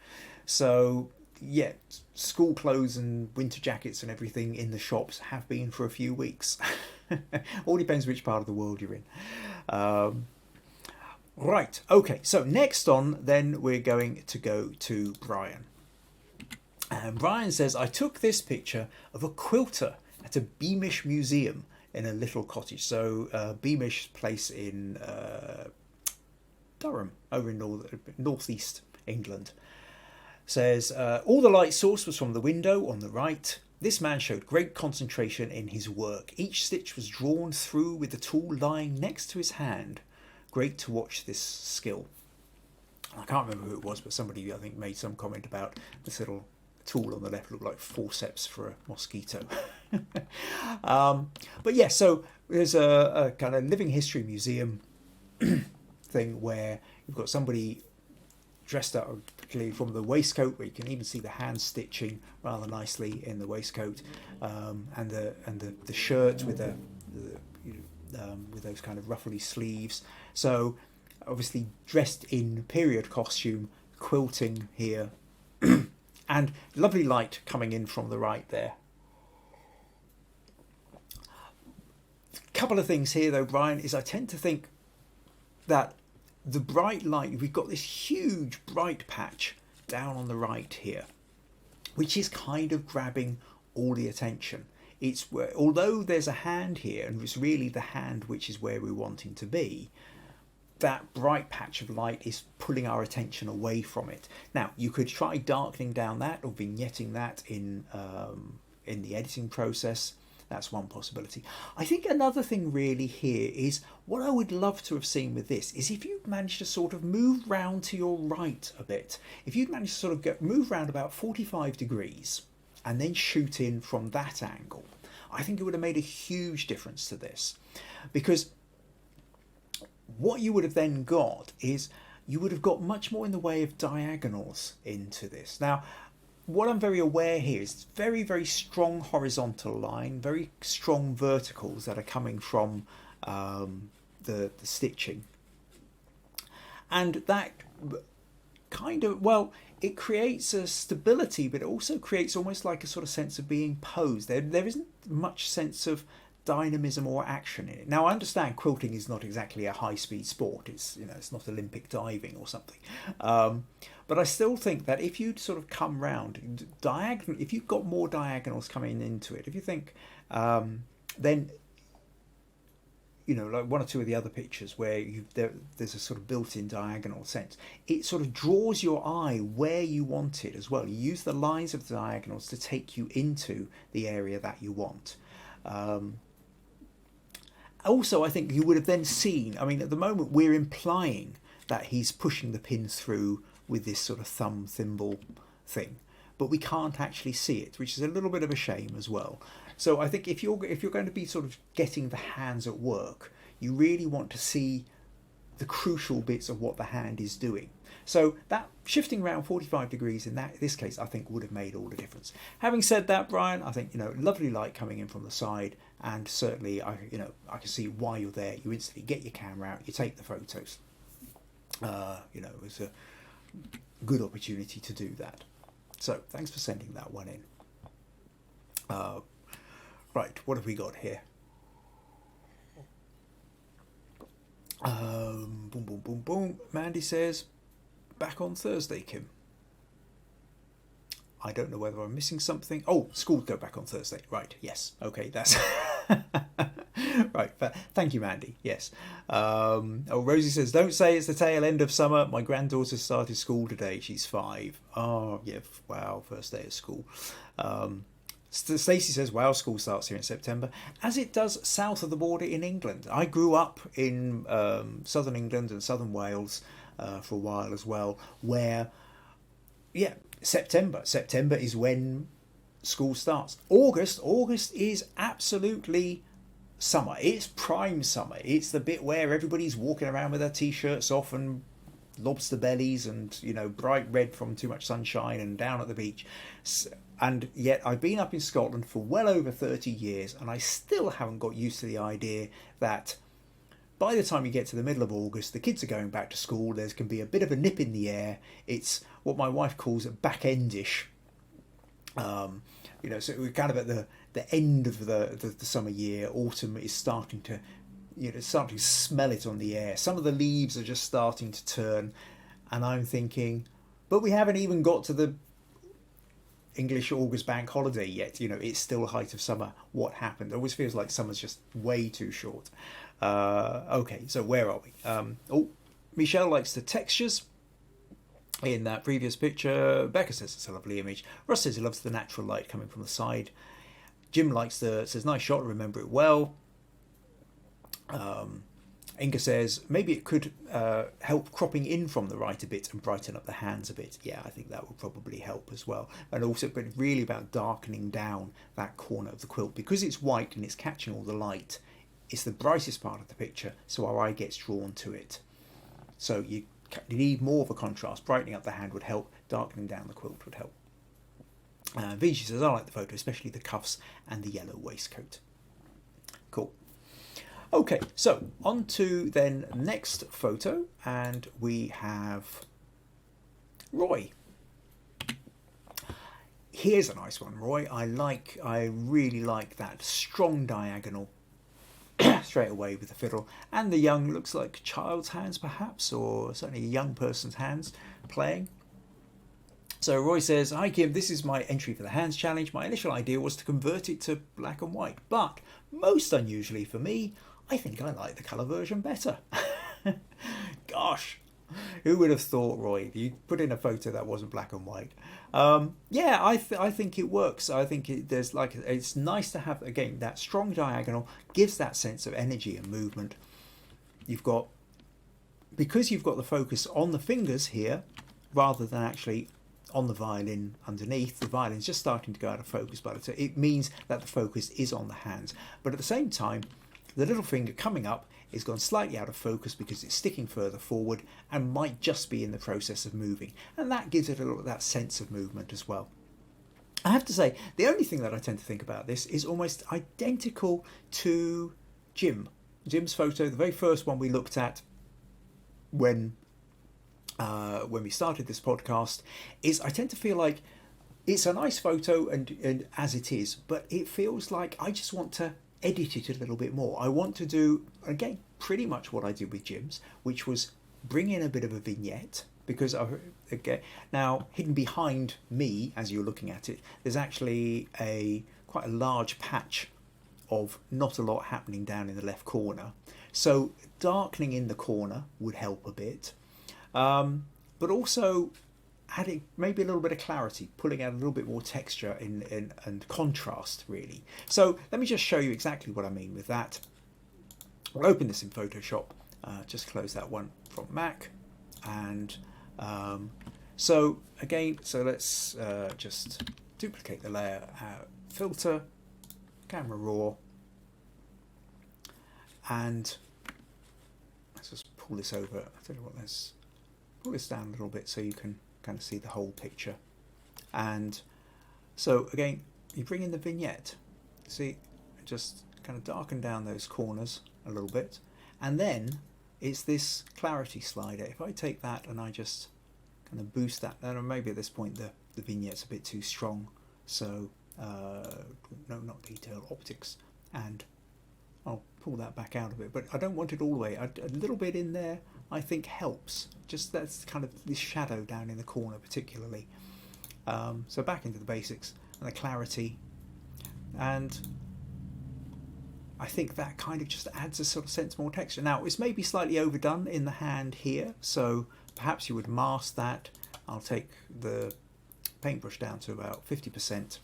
So yeah, school clothes and winter jackets and everything in the shops have been for a few weeks. All depends which part of the world you're in. Right, okay, so next on then we're going to go to Brian. And Brian says, I took this picture of a quilter at a Beamish museum in a little cottage. So Beamish place in Durham, over in northeast England. Says, all the light source was from the window on the right. This man showed great concentration in his work. Each stitch was drawn through with the tool lying next to his hand. Great to watch this skill. I can't remember who it was, but somebody, I think, made some comment about this little tool on the left looked like forceps for a mosquito. But yeah, so there's a kind of living history museum thing where you've got somebody dressed up particularly from the waistcoat, where you can even see the hand stitching rather nicely in the waistcoat, and the shirt with with those kind of ruffly sleeves. So obviously dressed in period costume, quilting here, and lovely light coming in from the right there. A couple of things here though, Brian, is I tend to think that the bright light, we've got this huge bright patch down on the right here, which is kind of grabbing all the attention. It's where, although there's a hand here, and it's really the hand which is where we're wanting to be, that bright patch of light is pulling our attention away from it. Now, you could try darkening down that or vignetting that in the editing process. That's one possibility. I think another thing really here is what I would love to have seen with this is if you'd managed to sort of move round to your right a bit. If you'd managed to sort of move round about 45 degrees and then shoot in from that angle, I think it would have made a huge difference to this. Because what you would have then got is you would have got much more in the way of diagonals into this. Now, what I'm very aware here is very, very strong horizontal line, very strong verticals that are coming from the stitching. And that kind of, well, it creates a stability, but it also creates almost like a sort of sense of being posed. There isn't much sense of dynamism or action in it. Now, I understand quilting is not exactly a high-speed sport. It's, you know, it's not Olympic diving or something. But I still think that if you'd sort of come round diagonal, if you've got more diagonals coming into it, if you think, then, you know, like one or two of the other pictures where there's a sort of built-in diagonal sense, it sort of draws your eye where you want it as well. You use the lines of the diagonals to take you into the area that you want. Also, I think you would have then seen, I mean, at the moment we're implying that he's pushing the pins through with this sort of thumb thimble thing, but we can't actually see it, which is a little bit of a shame as well. So I think if you're going to be sort of getting the hands at work, you really want to see the crucial bits of what the hand is doing. So that shifting around 45 degrees in this case, I think would have made all the difference. Having said that, Brian, I think, you know, lovely light coming in from the side, and certainly I can see why you're there. You instantly get your camera out, you take the photos. You know, it was a good opportunity to do that. So thanks for sending that one in. Right, what have we got here? Boom, boom, boom, boom. Mandy says, back on Thursday, Kim. I don't know whether I'm missing something. Oh, school go back on Thursday. Right, yes. Okay, that's... Right, thank you, Mandy. Yes. Oh, Rosie says, don't say it's the tail end of summer. My granddaughter started school today. She's 5. Oh, yeah, wow, first day of school. Stacey says, wow, school starts here in September, as it does south of the border in England. I grew up in southern England and southern Wales for a while as well, where, yeah, September is when school starts. August is absolutely summer. It's prime summer. It's the bit where everybody's walking around with their t-shirts off and lobster bellies and, you know, bright red from too much sunshine and down at the beach. And yet I've been up in Scotland for well over 30 years and I still haven't got used to the idea that by the time you get to the middle of August, the kids are going back to school. There's can be a bit of a nip in the air. It's what my wife calls back-endish. You know, so we're kind of at the end of the summer year. Autumn is starting to, you know, starting to smell it on the air. Some of the leaves are just starting to turn, and I'm thinking, but we haven't even got to the English August bank holiday yet. You know, it's still the height of summer. What happened? It always feels like summer's just way too short. Okay, so where are we? Oh, Michelle likes the textures in that previous picture. Becca says it's a lovely image. Russ says he loves the natural light coming from the side. Jim says nice shot, remember it well. Inga says maybe it could help cropping in from the right a bit and brighten up the hands a bit. Yeah, I think that would probably help as well. And also, but really about darkening down that corner of the quilt, because it's white and it's catching all the light. It's the brightest part of the picture, so our eye gets drawn to it. So you need more of a contrast. Brightening up the hand would help. Darkening down the quilt would help. Vici says, I like the photo, especially the cuffs and the yellow waistcoat. Cool. Okay, so on to then next photo, and we have Roy. Here's a nice one, Roy. I really like that strong diagonal straight away with the fiddle, and the young, looks like child's hands perhaps, or certainly a young person's hands playing. So Roy says, hi Kim, this is my entry for the hands challenge. My initial idea was to convert it to black and white, but most unusually for me, I think I like the colour version better. Gosh, who would have thought, Roy, if you put in a photo that wasn't black and white? Yeah, I think it works. I think it's nice to have, again, that strong diagonal, gives that sense of energy and movement. Because you've got the focus on the fingers here, rather than actually on the violin underneath. The violin's just starting to go out of focus, but it means that the focus is on the hands. But at the same time, the little finger coming up is gone slightly out of focus because it's sticking further forward and might just be in the process of moving. And that gives it a little that sense of movement as well. I have to say, the only thing that I tend to think about this is almost identical to Jim's photo, the very first one we looked at when we started this podcast. Is I tend to feel like it's a nice photo and as it is, but it feels like I just want to edit it a little bit more. I want to do, again, pretty much what I did with Jim's, which was bring in a bit of a vignette, because now hidden behind me as you're looking at it, there's actually quite a large patch of not a lot happening down in the left corner. So darkening in the corner would help a bit, but also adding maybe a little bit of clarity, pulling out a little bit more texture and contrast, really. So let me just show you exactly what I mean with that. We'll open this in Photoshop, just close that one from Mac, and so let's just duplicate the layer, filter, camera raw, and let's just pull this over. I tell you what, let's pull this down a little bit so you can kind of see the whole picture. And so again, you bring in the vignette, see, just kind of darken down those corners a little bit, and then it's this clarity slider. If I take that and I just kind of boost that, and maybe at this point the vignette's a bit too strong, so no, not detail, optics, and I'll pull that back out of it, but I don't want it all the way. A little bit in there I think helps. Just that's kind of this shadow down in the corner particularly. So back into the basics and the clarity, and I think that kind of just adds a sort of sense more texture. Now it's maybe slightly overdone in the hand here, so perhaps you would mask that. I'll take the paintbrush down to about 50% and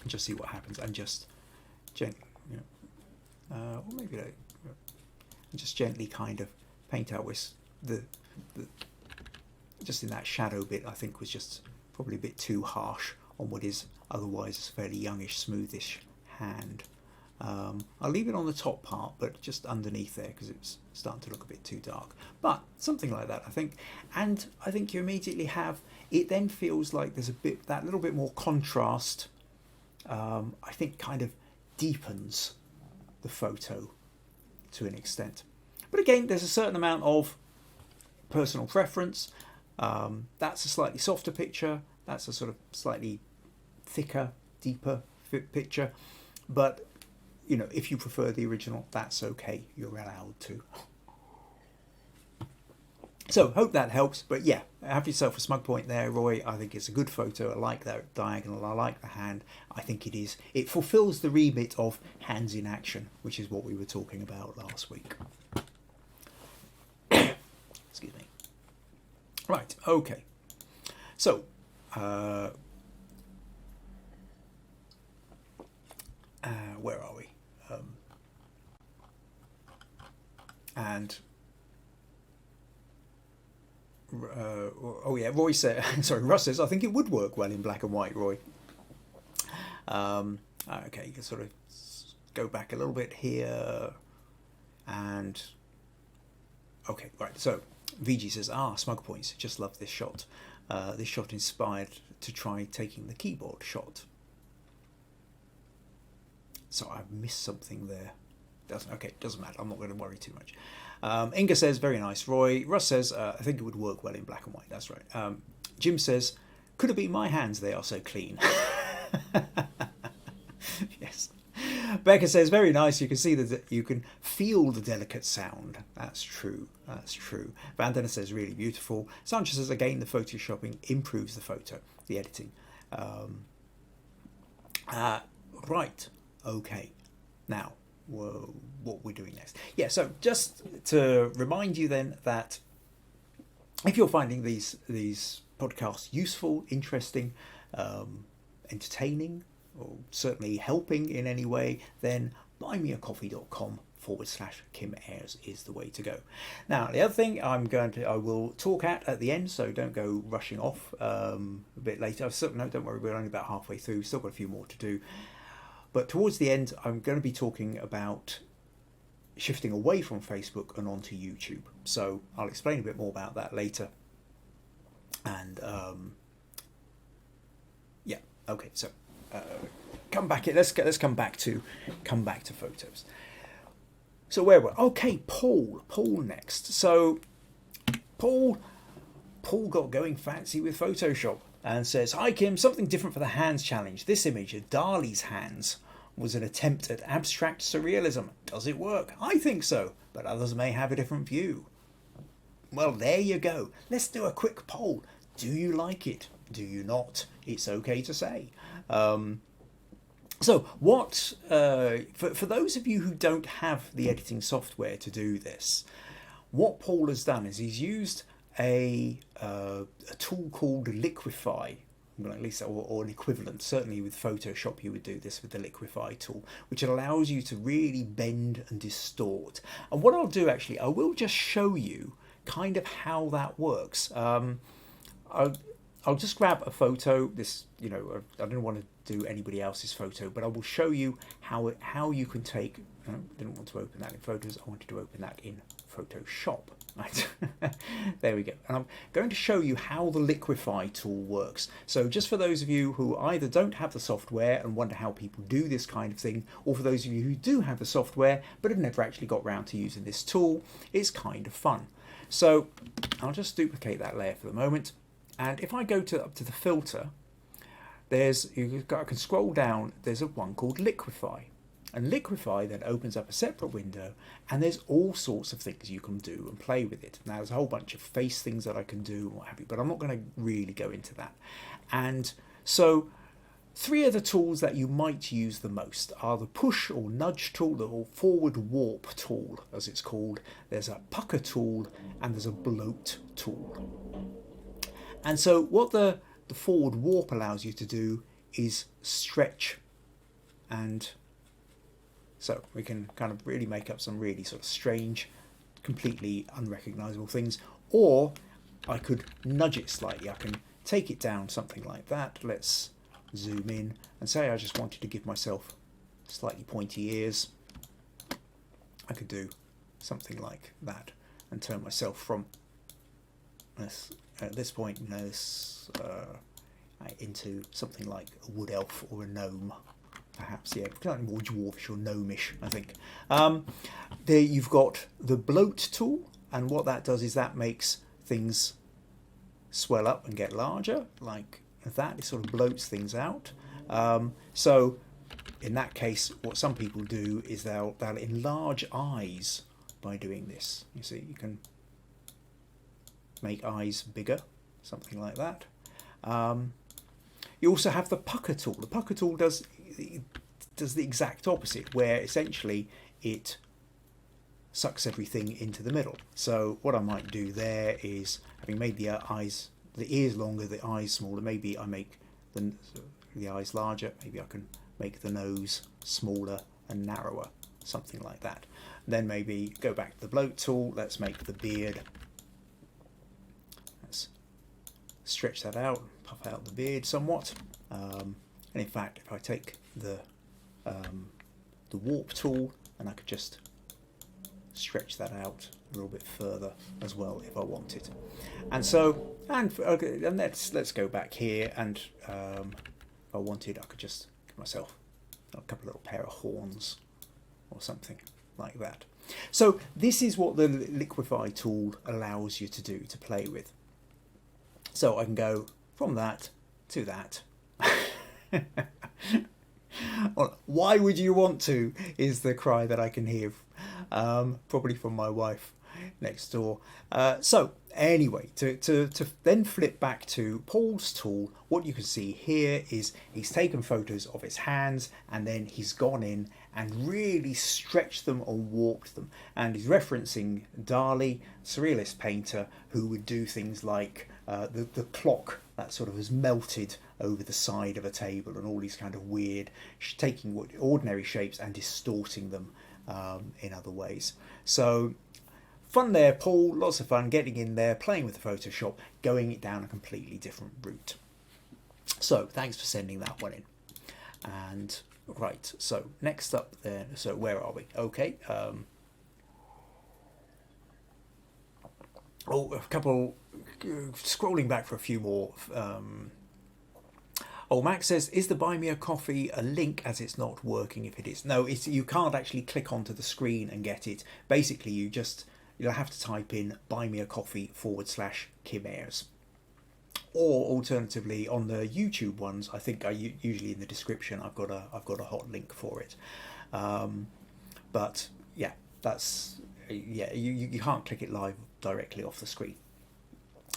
just see what happens, and just gently, or maybe just gently kind of paint out with the just in that shadow bit. I think was just probably a bit too harsh on what is otherwise a fairly youngish, smoothish hand. I'll leave it on the top part, but just underneath there because it's starting to look a bit too dark. But something like that, I think. And I think you immediately have, it then feels like there's that little bit more contrast, I think kind of deepens the photo to an extent. But again, there's a certain amount of personal preference. That's a slightly softer picture. That's a sort of slightly thicker, deeper picture. But if you prefer the original, that's okay. You're allowed to. So, hope that helps. But yeah, have yourself a smug point there, Roy. I think it's a good photo. I like that diagonal. I like the hand. I think it fulfills the remit of hands in action, which is what we were talking about last week. Excuse me. Right, okay. So, where are we? Roy said, Russ says, I think it would work well in black and white, Roy. Okay, you can sort of go back a little bit here, and okay, right, so VG says, smug points, just love this shot. This shot inspired to try taking the keyboard shot. So I've missed something there. Doesn't matter. I'm not going to worry too much. Inga says, very nice, Roy. Russ says, I think it would work well in black and white. That's right. Jim says, could it be my hands? They are so clean. Yes. Becca says, very nice. You can see that you can feel the delicate sound. That's true. That's true. Vandana says, really beautiful. Sanchez says, again, the photoshopping improves the photo, the editing. Right. Okay. Now, what we're doing next. Yeah, so just to remind you then that if you're finding these podcasts useful, interesting, entertaining, or certainly helping in any way, then buymeacoffee.com /Kim Ayres is the way to go. Now, the other thing I will talk at the end, so don't go rushing off a bit later. No, don't worry, we're only about halfway through. Still got a few more to do. But towards the end, I'm going to be talking about shifting away from Facebook and onto YouTube. So I'll explain a bit more about that later. And yeah, okay. So come back. Let's come back to photos. So where were? Okay, Paul next. So Paul got going fancy with Photoshop and says, "Hi Kim, something different for the hands challenge. This image of Dali's hands was an attempt at abstract surrealism. Does it work? I think so, but others may have a different view." Well, there you go. Let's do a quick poll. Do you like it? Do you not? It's okay to say. So what, for those of you who don't have the editing software to do this, what Paul has done is he's used a tool called Liquify, well, at least, or an equivalent. Certainly with Photoshop you would do this with the Liquify tool, which allows you to really bend and distort. And what I'll do actually, I will just show you kind of how that works. I'll just grab a photo. This, I don't want to do anybody else's photo, but I will show you how you can take. I didn't want to open that in Photos. I wanted to open that in Photoshop. Right. There we go. And I'm going to show you how the Liquify tool works. So just for those of you who either don't have the software and wonder how people do this kind of thing, or for those of you who do have the software but have never actually got round to using this tool, it's kind of fun. So I'll just duplicate that layer for the moment. And if I go up to the filter, I can scroll down, there's one called Liquify. And Liquify then opens up a separate window, and there's all sorts of things you can do and play with it. Now there's a whole bunch of face things that I can do and what have you, but I'm not going to really go into that. And so 3 of the tools that you might use the most are the push or nudge tool, or forward warp tool as it's called. There's a pucker tool and there's a bloat tool. And so what the forward warp allows you to do is stretch, and so we can kind of really make up some really sort of strange, completely unrecognizable things. Or I could nudge it slightly. I can take it down something like that. Let's zoom in and say I just wanted to give myself slightly pointy ears. I could do something like that and turn myself from this, at this point, into something like a wood elf or a gnome. Perhaps, yeah, kind of more dwarfish or gnomish, I think. There you've got the bloat tool, and what that does is that makes things swell up and get larger, like that. It sort of bloats things out. So in that case, what some people do is they'll enlarge eyes by doing this. You see, you can make eyes bigger, something like that. You also have the pucker tool. The pucker tool does the exact opposite, where essentially it sucks everything into the middle. So what I might do there is, having made the ears longer, the eyes smaller, maybe I make the eyes larger, maybe I can make the nose smaller and narrower, something like that. Then maybe go back to the bloat tool, let's make the beard, let's stretch that out, puff out the beard somewhat. And in fact, if I take the warp tool, and I could just stretch that out a little bit further as well if I wanted. And so, and let's go back here, and if I wanted, I could just give myself a couple little pair of horns or something like that. So this is what the Liquify tool allows you to do, to play with. So I can go from that to that. Well, why would you want to, is the cry that I can hear, probably from my wife next door. So anyway, to then flip back to Paul's tool, what you can see here is he's taken photos of his hands, and then he's gone in and really stretched them or warped them. And he's referencing Dali, surrealist painter, who would do things like the clock that sort of has melted over the side of a table, and all these kind of weird, taking ordinary shapes and distorting them in other ways. So fun there, Paul. Lots of fun getting in there, playing with the Photoshop, going it down a completely different route. So thanks for sending that one in. And right, so next up then, so where are we? Okay. A couple, scrolling back for a few more. Max says, is the Buy Me a Coffee a link as it's not working if it is? No, you can't actually click onto the screen and get it. Basically, you'll have to type in buymeacoffee/Kim Ayres. Or alternatively, on the YouTube ones, I think usually in the description I've got a hot link for it. But yeah, you can't click it live directly off the screen.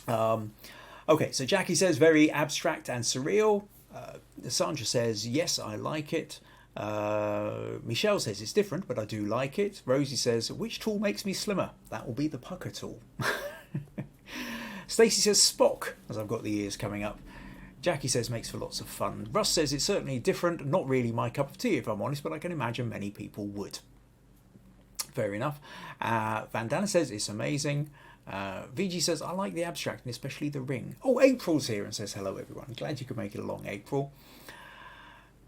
Okay, so Jackie says very abstract and surreal. Sandra says yes, I like it. Michelle says it's different, but I do like it. Rosie says, which tool makes me slimmer? That will be the pucker tool. Stacey says Spock, as I've got the ears coming up. Jackie says makes for lots of fun. Russ says it's certainly different, not really my cup of tea if I'm honest, but I can imagine many people would. Fair enough. Vandana says it's amazing. VG says I like the abstract and especially the ring. Oh, April's here and says hello everyone. Glad you could make it along, April.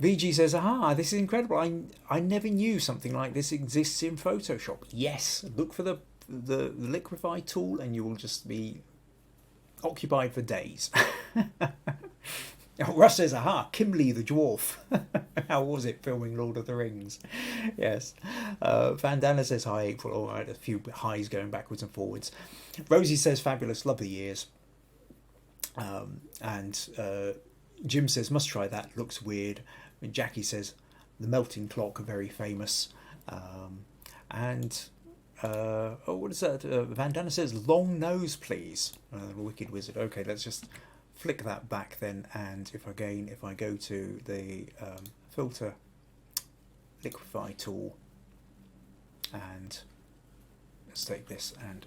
VG says, aha, this is incredible. I never knew something like this exists in Photoshop. Yes, look for the liquify tool and you will just be occupied for days. Russ says, aha, Kimberly the dwarf. How was it filming Lord of the Rings? Yes. Vandana says, hi, April. All right, a few highs going backwards and forwards. Rosie says, fabulous, love the ears. Jim says, must try that, looks weird. Jackie says, the melting clock, very famous. What is that? Vandana says, long nose, please. The wicked wizard. Okay, let's just flick that back then. And if I go to the filter liquify tool, and let's take this and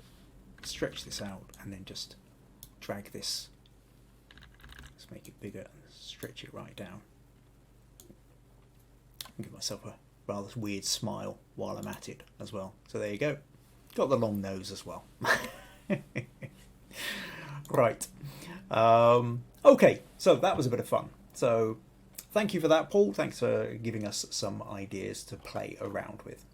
stretch this out, and then just drag this. Let's make it bigger and stretch it right down. Give myself a rather weird smile while I'm at it as well. So there you go. Got the long nose as well. Right. Okay, so that was a bit of fun. So thank you for that, Paul. Thanks for giving us some ideas to play around with.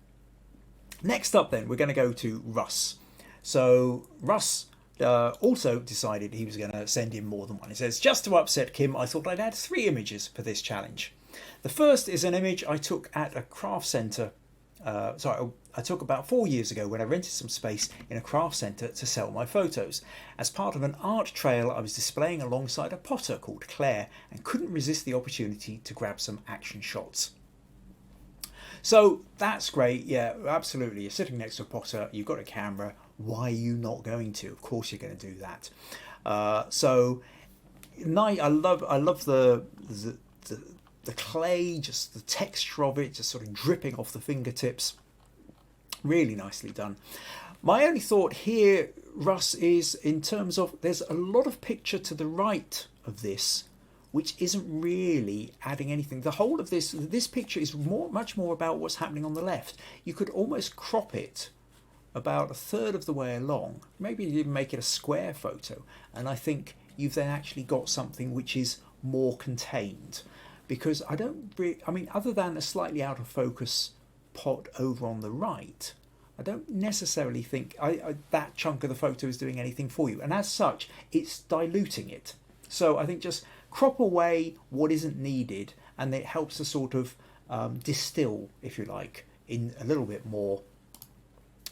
Next up then, we're going to go to Russ. So Russ also decided he was going to send in more than one. He says, just to upset Kim, I thought I'd add 3 images for this challenge. The first is an image I took at a craft centre. I took about 4 years ago when I rented some space in a craft centre to sell my photos. As part of an art trail I was displaying alongside a potter called Claire and couldn't resist the opportunity to grab some action shots. So that's great, yeah, absolutely. You're sitting next to a potter, you've got a camera, why are you not going to? Of course you're going to do that. I love the clay, just the texture of it, just sort of dripping off the fingertips. Really nicely done. My only thought here, Russ, is in terms of there's a lot of picture to the right of this, which isn't really adding anything. The whole of this picture is much more about what's happening on the left. You could almost crop it about a third of the way along, maybe even make it a square photo, and I think you've then actually got something which is more contained. Because other than a slightly out of focus pot over on the right, I don't necessarily think that chunk of the photo is doing anything for you. And as such, it's diluting it. So I think just crop away what isn't needed, and it helps to sort of distill, if you like, in a little bit more.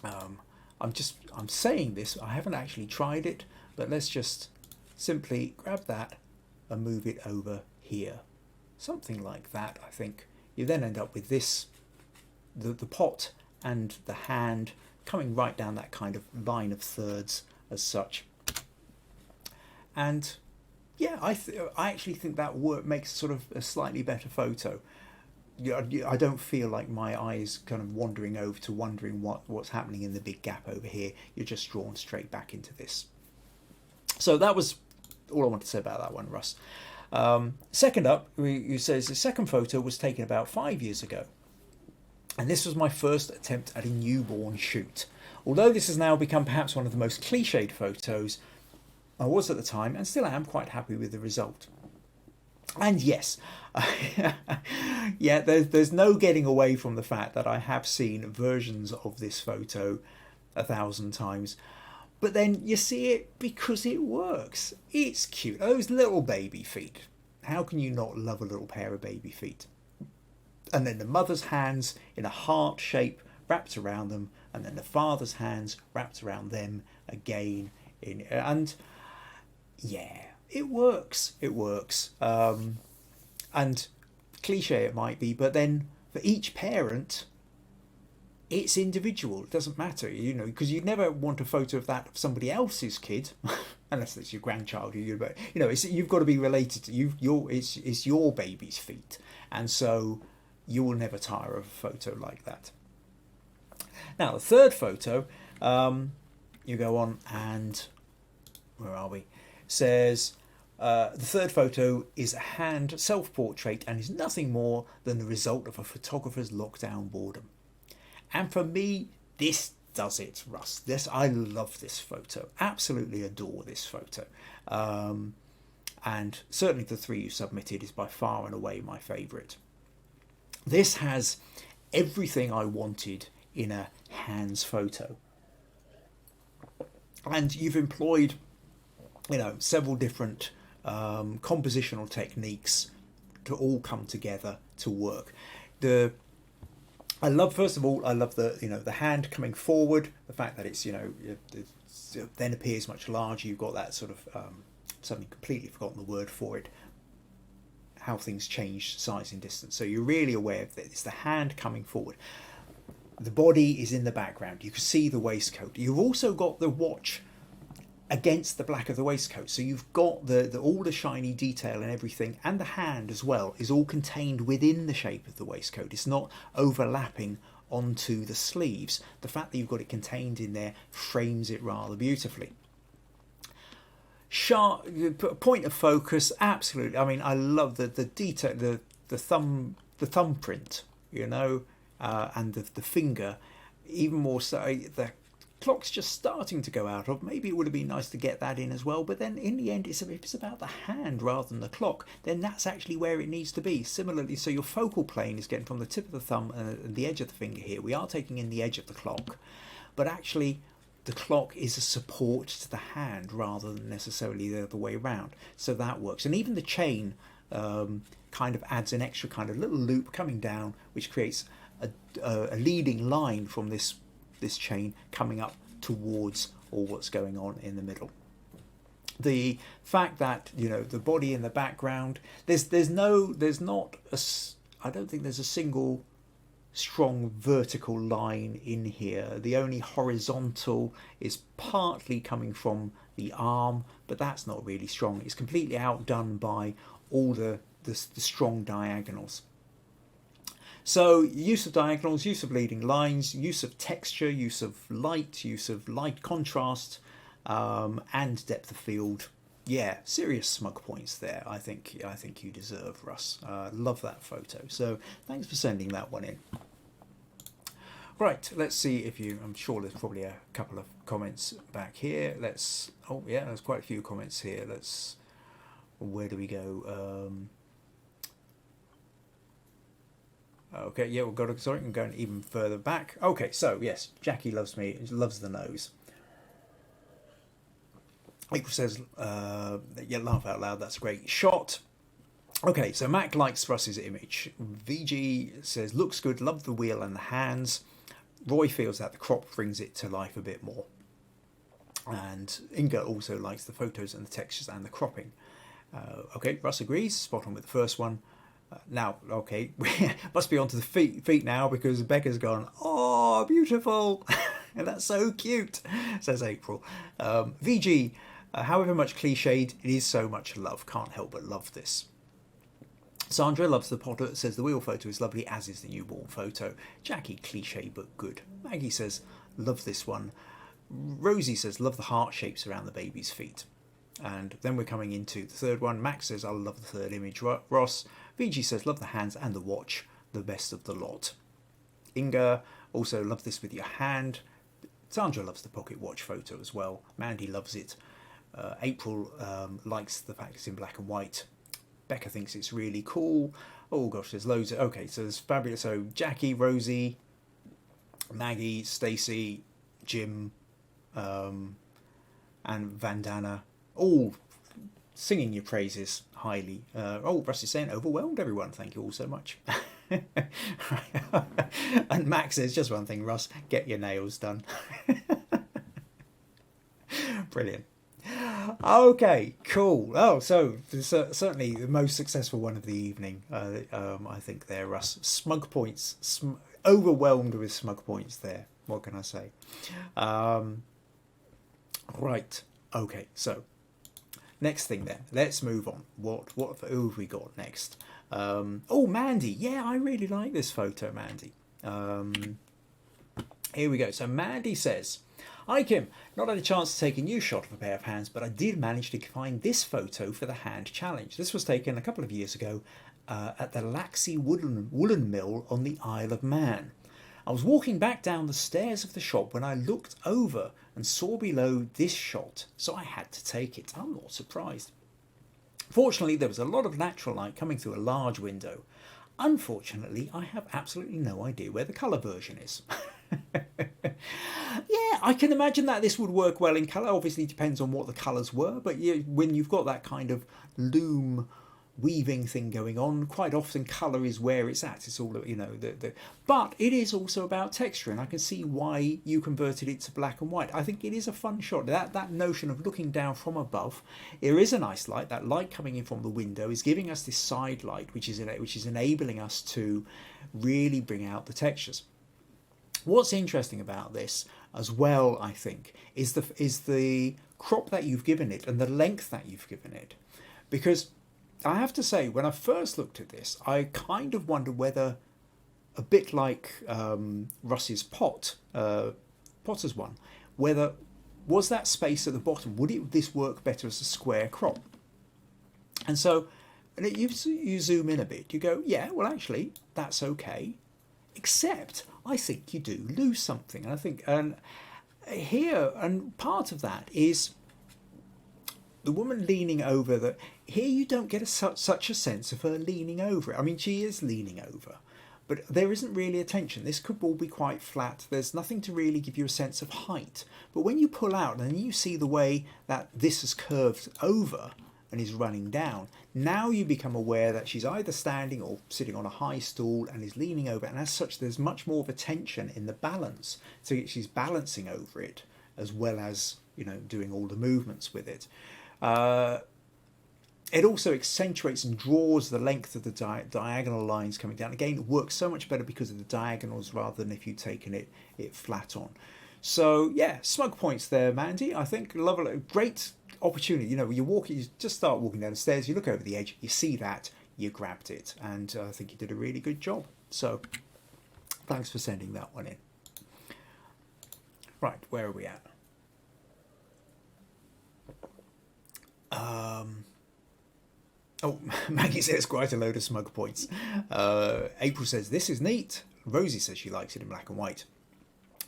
I'm saying this, I haven't actually tried it, but let's just simply grab that and move it over here. Something like that, I think. You then end up with this, the pot and the hand coming right down that kind of line of thirds as such. And yeah, I actually think that makes sort of a slightly better photo. I don't feel like my eyes kind of wandering over to wondering what's happening in the big gap over here. You're just drawn straight back into this. So that was all I wanted to say about that one, Russ. Second up, he says the second photo was taken about 5 years ago. And this was my first attempt at a newborn shoot. Although this has now become perhaps one of the most cliched photos, I was at the time, and still am, quite happy with the result. And yes, yeah, there's no getting away from the fact that I have seen versions of this photo 1,000 times. But then you see it because it works. It's cute. Those little baby feet. How can you not love a little pair of baby feet? And then the mother's hands in a heart shape wrapped around them, and then the father's hands wrapped around them again. And yeah, it works. It works. And cliche it might be, but then for each parent, it's individual. It doesn't matter, because you'd never want a photo of that of somebody else's kid, unless it's your grandchild. But you've got to be related to it's your baby's feet, and so you will never tire of a photo like that. Now the third photo, you go on and where are we? Says the third photo is a hand self-portrait and is nothing more than the result of a photographer's lockdown boredom. And for me, this does it, Russ. I love this photo. Absolutely adore this photo. And certainly the three you submitted is by far and away my favourite. This has everything I wanted in a hands photo. And you've employed, several different compositional techniques to all come together to work. First of all, I love the hand coming forward. The fact that it's then appears much larger. You've got that sort of suddenly completely forgotten the word for it. How things change size and distance. So you're really aware of that. It's the hand coming forward. The body is in the background. You can see the waistcoat. You've also got the watch against the black of the waistcoat, so you've got all the shiny detail and everything, and the hand as well is all contained within the shape of the waistcoat. It's not overlapping onto the sleeves. The fact that you've got it contained in there frames it rather beautifully. Sharp point of focus, absolutely. I mean, I love the detail, the thumbprint, and the finger, even more so. The clock's just starting to go out of. Maybe it would have been nice to get that in as well, but then in the end, if it's about the hand rather than the clock, then that's actually where it needs to be. Similarly, so your focal plane is getting from the tip of the thumb and the edge of the finger here. We are taking in the edge of the clock, but actually the clock is a support to the hand rather than necessarily the other way around. So that works. And even the chain kind of adds an extra kind of little loop coming down, which creates a leading line from this chain coming up towards all what's going on in the middle. The fact that the body in the background, I don't think there's a single strong vertical line in here. The only horizontal is partly coming from the arm, but that's not really strong. It's completely outdone by all the strong diagonals. So use of diagonals, use of leading lines, use of texture, use of light contrast, and depth of field. Yeah, serious smug points there. I think you deserve, Russ. Love that photo. So thanks for sending that one in. Right, let's see if I'm sure there's probably a couple of comments back here. There's quite a few comments here. Where do we go? Okay, yeah, we've got to, sorry, I'm going even further back. Okay, so yes, Jackie loves me, loves the nose. April says, yeah, laugh out loud, that's a great shot. Okay, so Mac likes Russ's image. VG says, looks good, love the wheel and the hands. Roy feels that the crop brings it to life a bit more. And Inga also likes the photos and the textures and the cropping. Okay, Russ agrees, spot on with the first one. Now, okay, must be onto the feet now because Becca's gone, oh, beautiful. And that's so cute, says April. VG, however much cliched, it is so much love. Can't help but love this. Sandra loves the potter, says the wheel photo is lovely, as is the newborn photo. Jackie, cliche but good. Maggie says, love this one. Rosie says, love the heart shapes around the baby's feet. And then we're coming into the third one. Max says, I love the third image. Ross, VG says, love the hands and the watch, the best of the lot. Inga also loves this with your hand. Sandra loves the pocket watch photo as well. Mandy loves it. April likes the fact it's in black and white. Becca thinks it's really cool. Oh gosh, there's loads of... Okay, so there's fabulous. So Jackie, Rosie, Maggie, Stacey, Jim, and Vandana, all singing your praises highly. Russ is saying, overwhelmed everyone. Thank you all so much. And Max says, just one thing, Russ, get your nails done. Brilliant. Okay, cool. Oh, so certainly the most successful one of the evening. I think there, Russ. Smug points. Overwhelmed with smug points there. What can I say? Right. Okay, so next thing then. Let's move on. Who have we got next? Mandy. Yeah, I really like this photo, Mandy. Here we go. So Mandy says, hi Kim, not had a chance to take a new shot of a pair of hands, but I did manage to find this photo for the hand challenge. This was taken a couple of years ago at the Laxey Woolen Mill on the Isle of Man. I was walking back down the stairs of the shop when I looked over and saw below this shot, so I had to take it. I'm not surprised. Fortunately, there was a lot of natural light coming through a large window. Unfortunately, I have absolutely no idea where the colour version is. Yeah, I can imagine that this would work well in colour. Obviously, it depends on what the colours were, but when you've got that kind of loom weaving thing going on, quite often colour is where it's at. It's all, but it is also about texture, and I can see why you converted it to black and white. I think it is a fun shot. That notion of looking down from above, there is a nice light. That light coming in from the window is giving us this side light, which is enabling us to really bring out the textures. What's interesting about this as well, I think, is the crop that you've given it and the length that you've given it. Because I have to say, when I first looked at this, I kind of wondered whether, a bit like Russ's Potter's one, whether was that space at the bottom, would this work better as a square crop? And so, you zoom in a bit, you go, yeah, well actually, that's okay, except I think you do lose something. And I think, and part of that is the woman leaning over. That here you don't get such a sense of her leaning over it. I mean, she is leaning over, but there isn't really a tension. This could all be quite flat. There's nothing to really give you a sense of height. But when you pull out and you see the way that this has curved over and is running down, now you become aware that she's either standing or sitting on a high stool and is leaning over, and as such there's much more of a tension in the balance. So she's balancing over it as well as doing all the movements with it. It also accentuates and draws the length of the diagonal lines coming down. Again, it works so much better because of the diagonals rather than if you'd taken it flat on. So yeah, smug points there, Mandy. I think lovely, great opportunity. You just start walking down the stairs, you look over the edge, you see that, you grabbed it, and I think you did a really good job. So thanks for sending that one in. Right, where are we at? Maggie says quite a load of smug points. April says this is neat. Rosie says she likes it in black and white.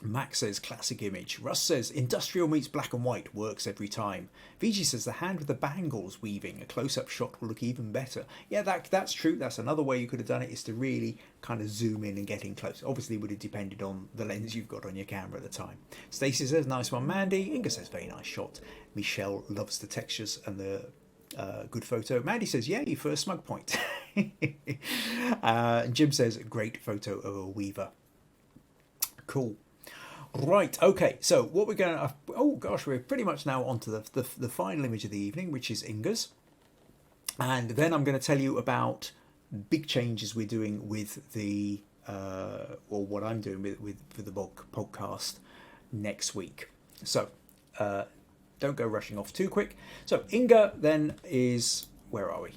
Max says classic image. Russ says industrial meets black and white, works every time. Viji says the hand with the bangles weaving, a close-up shot will look even better. Yeah, that's true. That's another way you could have done it, is to really kind of zoom in and get in close. Obviously it would have depended on the lens you've got on your camera at the time. Stacey says nice one, Mandy. Inga says very nice shot. Michelle loves the textures and the good photo. Mandy says yay, first smug point. Jim says great photo of a weaver. Cool. Right, okay, so what we're going to... Oh, gosh, we're pretty much now onto the final image of the evening, which is Inga's. And then I'm going to tell you about big changes we're doing with the... or what I'm doing with the podcast next week. So, don't go rushing off too quick. So, Inga then is... Where are we?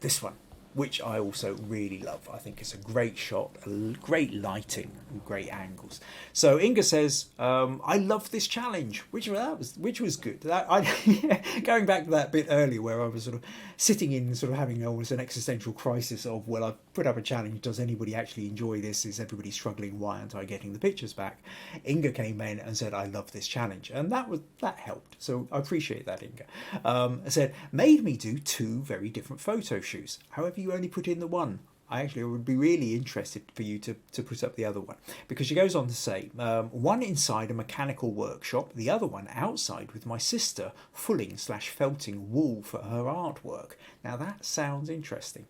This one, which I also really love. I think it's a great shot, great lighting, great angles. So Inga says, I love this challenge, which was good. Going back to that bit earlier where I was sort of sitting in, sort of having almost an existential crisis of, well, I've put up a challenge. Does anybody actually enjoy this? Is everybody struggling? Why aren't I getting the pictures back? Inga came in and said, I love this challenge. And that helped. So I appreciate that, Inga. I said, made me do 2 very different photo shoots. However, you only put in the one. I actually would be really interested for you to put up the other one, because she goes on to say, one inside a mechanical workshop, the other one outside with my sister fulling/felting wool for her artwork. Now that sounds interesting.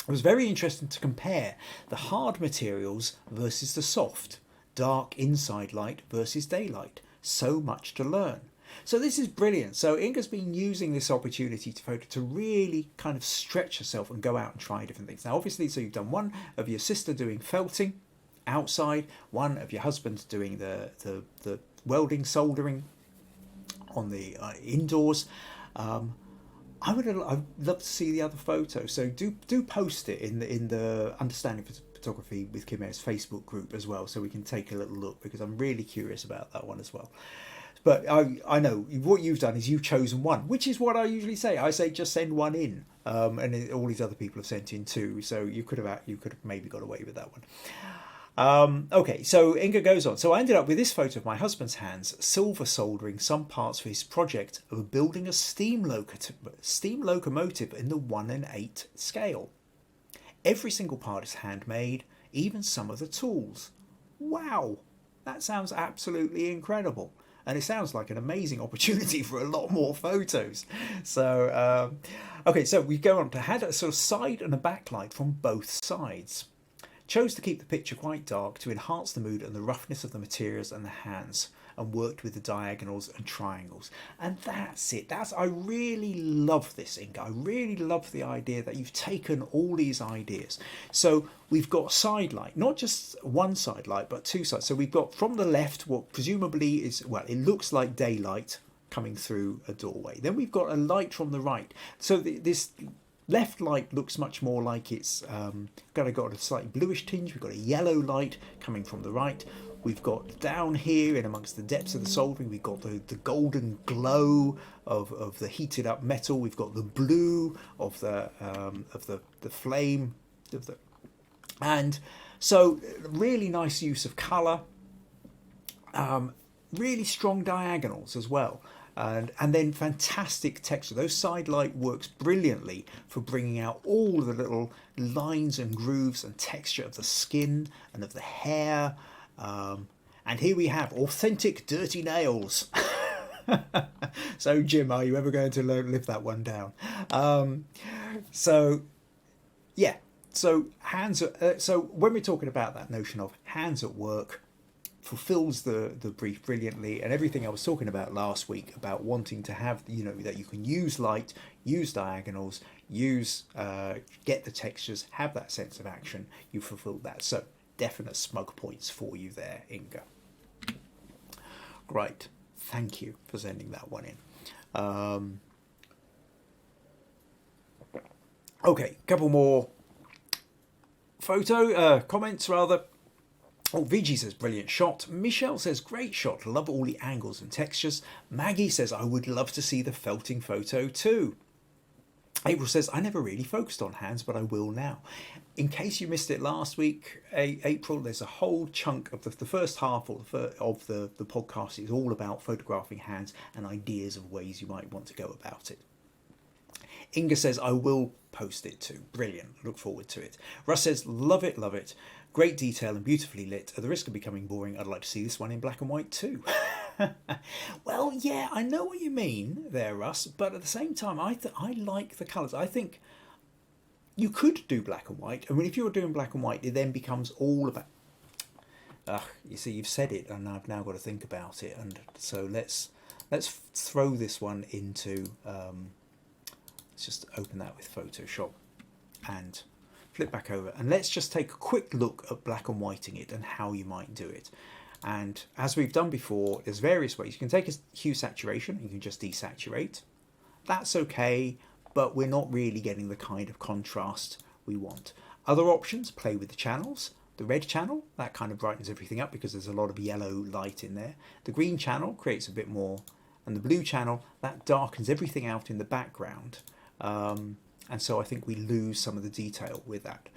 It was very interesting to compare the hard materials versus the soft, dark inside light versus daylight. So much to learn. So this is brilliant. So Inga's been using this opportunity to really kind of stretch herself and go out and try different things. Now, obviously, so you've done one of your sister doing felting outside, one of your husband doing the welding, soldering on the indoors. I'd love to see the other photo. So do post it in the Understanding Photography with Kim Ayres Facebook group as well, so we can take a little look, because I'm really curious about that one as well. But I know what you've done is you've chosen one, which is what I usually say. I say just send one in, and all these other people have sent in 2. So you could have maybe got away with that one. Okay, so Inga goes on. So I ended up with this photo of my husband's hands silver soldering some parts for his project of building a steam locomotive in the 1:8 scale. Every single part is handmade, even some of the tools. Wow, that sounds absolutely incredible. And it sounds like an amazing opportunity for a lot more photos. So, okay, so we go on to had a sort of side and a backlight from both sides. Chose to keep the picture quite dark to enhance the mood and the roughness of the materials and the hands, and worked with the diagonals and triangles. And that's it. I really love this, Inga. I really love the idea that you've taken all these ideas. So we've got side light, not just one side light, but 2 sides. So we've got from the left what presumably is, well, it looks like daylight coming through a doorway. Then we've got a light from the right. So this left light looks much more like it's got a slightly bluish tinge. We've got a yellow light coming from the right. We've got down here in amongst the depths of the soldering, we've got the golden glow of the heated up metal. We've got the blue of the flame and so really nice use of colour. Really strong diagonals as well. And then fantastic texture. Those side light works brilliantly for bringing out all the little lines and grooves and texture of the skin and of the hair. And here we have authentic dirty nails. So Jim, are you ever going to live that one down? So yeah, so so when we're talking about that notion of hands at work, fulfills the brief brilliantly, and everything I was talking about last week about wanting to have, that you can use light, use diagonals, get the textures, have that sense of action. You fulfilled that. So definite smug points for you there, Inga. Great, thank you for sending that one in. Okay, couple more comments rather. Oh, VG says, brilliant shot. Michelle says, great shot. Love all the angles and textures. Maggie says, I would love to see the felting photo too. April says, I never really focused on hands, but I will now. In case you missed it last week, April, there's a whole chunk of the first half of the podcast is all about photographing hands and ideas of ways you might want to go about it. Inga says, I will post it too. Brilliant. Look forward to it. Russ says, love it, love it. Great detail and beautifully lit. At the risk of becoming boring, I'd like to see this one in black and white too. Well, yeah, I know what you mean there, Russ, but at the same time, I like the colours. I think you could do black and white. I mean, if you're doing black and white, it then becomes all about... you see, you've said it, and I've now got to think about it. And so let's throw this one into... let's just open that with Photoshop and flip back over, and let's just take a quick look at black and whiting it and how you might do it. And as we've done before, there's various ways. You can take a hue saturation, you can just desaturate. That's okay, but we're not really getting the kind of contrast we want. Other options, play with the channels. The red channel, that kind of brightens everything up because there's a lot of yellow light in there. The green channel creates a bit more, and the blue channel, that darkens everything out in the background. and so I think we lose some of the detail with that.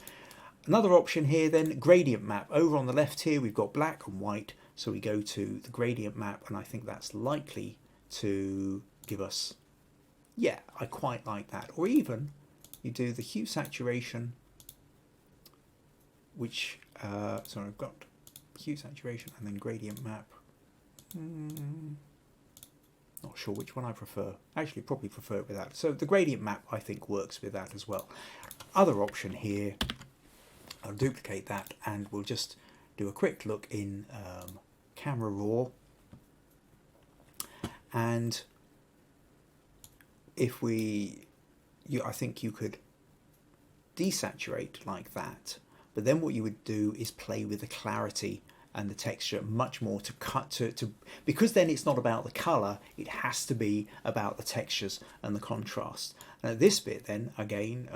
Another option here then, gradient map. Over on the left here we've got black and white, so we go to the gradient map, and I think that's likely to give us, yeah, I quite like that. Or even you do the hue saturation, which, sorry, I've got hue saturation and then gradient map. Not sure which one I prefer. Actually, probably prefer it with that. So the gradient map, I think, works with that as well. Other option here, I'll duplicate that, and we'll just do a quick look in Camera Raw. And if I think you could desaturate like that, but then what you would do is play with the clarity and the texture much more to cut to because then it's not about the color, it has to be about the textures and the contrast. And at this bit then, again,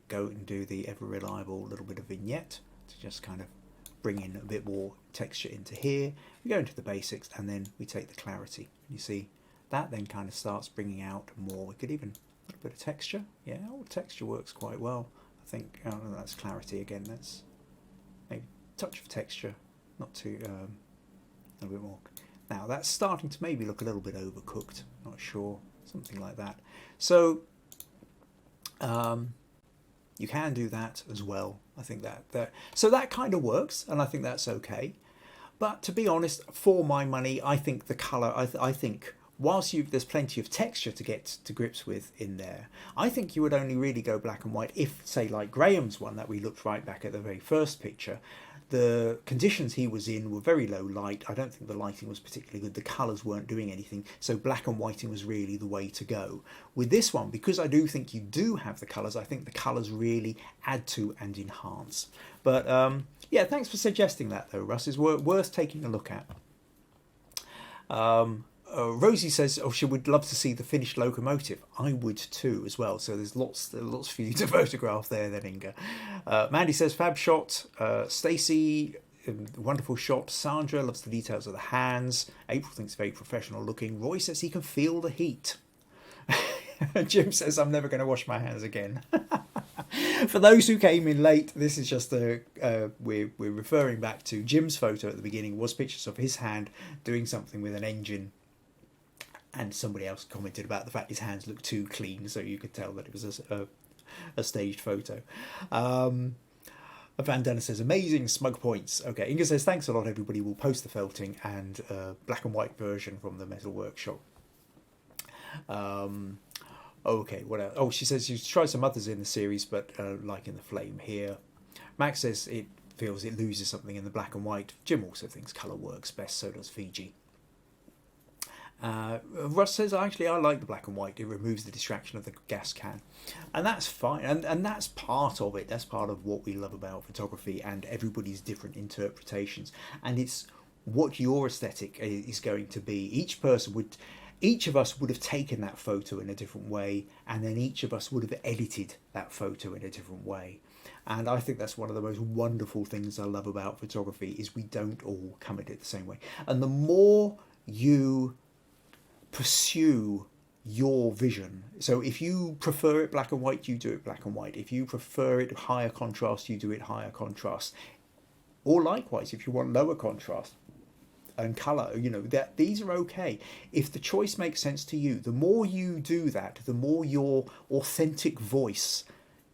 go and do the ever reliable little bit of vignette to just kind of bring in a bit more texture into here. We go into the basics, and then we take the clarity. You see that then kind of starts bringing out more. We could even a little bit of texture. Yeah, texture works quite well. I think that's clarity again. That's maybe a touch of texture, not too a little bit more. Now that's starting to maybe look a little bit overcooked. Not sure, something like that. So you can do that as well. I think that so that kind of works, and I think that's okay. But to be honest, for my money, I think the color. I think whilst there's plenty of texture to get to grips with in there, I think you would only really go black and white if, say, like Graham's one that we looked right back at the very first picture, the conditions he was in were very low light. I don't think the lighting was particularly good. The colours weren't doing anything, so black and whiting was really the way to go. With this one, because I do think you do have the colours, I think the colours really add to and enhance. But yeah, thanks for suggesting that though, Russ. It's worth taking a look at. Rosie says, "Oh, she would love to see the finished locomotive." I would too, as well. So there's lots for you to photograph there, then, Inga. Mandy says, "Fab shot." Stacey, wonderful shot. Sandra loves the details of the hands. April thinks very professional looking. Roy says he can feel the heat. Jim says, "I'm never going to wash my hands again." For those who came in late, this is just we're referring back to Jim's photo at the beginning. Was pictures of his hand doing something with an engine. And somebody else commented about the fact his hands looked too clean, so you could tell that it was a staged photo. Van Denner says, "Amazing smug points." Okay, Inga says, "Thanks a lot, everybody. We'll post the felting and black and white version from the Metal Workshop." Okay, what else? Oh, she says she's tried some others in the series, but like in the Flame here. Max says it feels it loses something in the black and white. Jim also thinks colour works best, so does Fiji. Russ says, "Actually, I like the black and white. It removes the distraction of the gas can," and that's fine, and that's part of it. That's part of what we love about photography, and everybody's different interpretations, and it's what your aesthetic is going to be. Each of us would have taken that photo in a different way, and then each of us would have edited that photo in a different way. And I think that's one of the most wonderful things I love about photography, is we don't all come at it the same way. And the more you pursue your vision, so if you prefer it black and white, you do it black and white. If you prefer it higher contrast, you do it higher contrast. Or likewise, if you want lower contrast and colour, that these are okay. If the choice makes sense to you, the more you do that, the more your authentic voice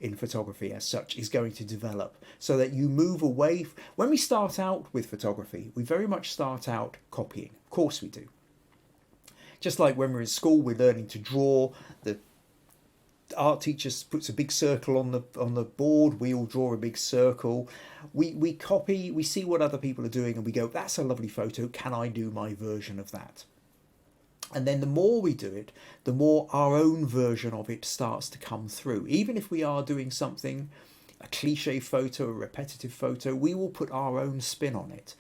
in photography as such is going to develop, so that you move away. When we start out with photography, we very much start out copying. Of course we do. Just like when we're in school, we're learning to draw. The art teacher puts a big circle on the board. We all draw a big circle. We copy. We see what other people are doing, and we go, "That's a lovely photo. Can I do my version of that?" And then the more we do it, the more our own version of it starts to come through. Even if we are doing something, a cliche photo, a repetitive photo, we will put our own spin on it.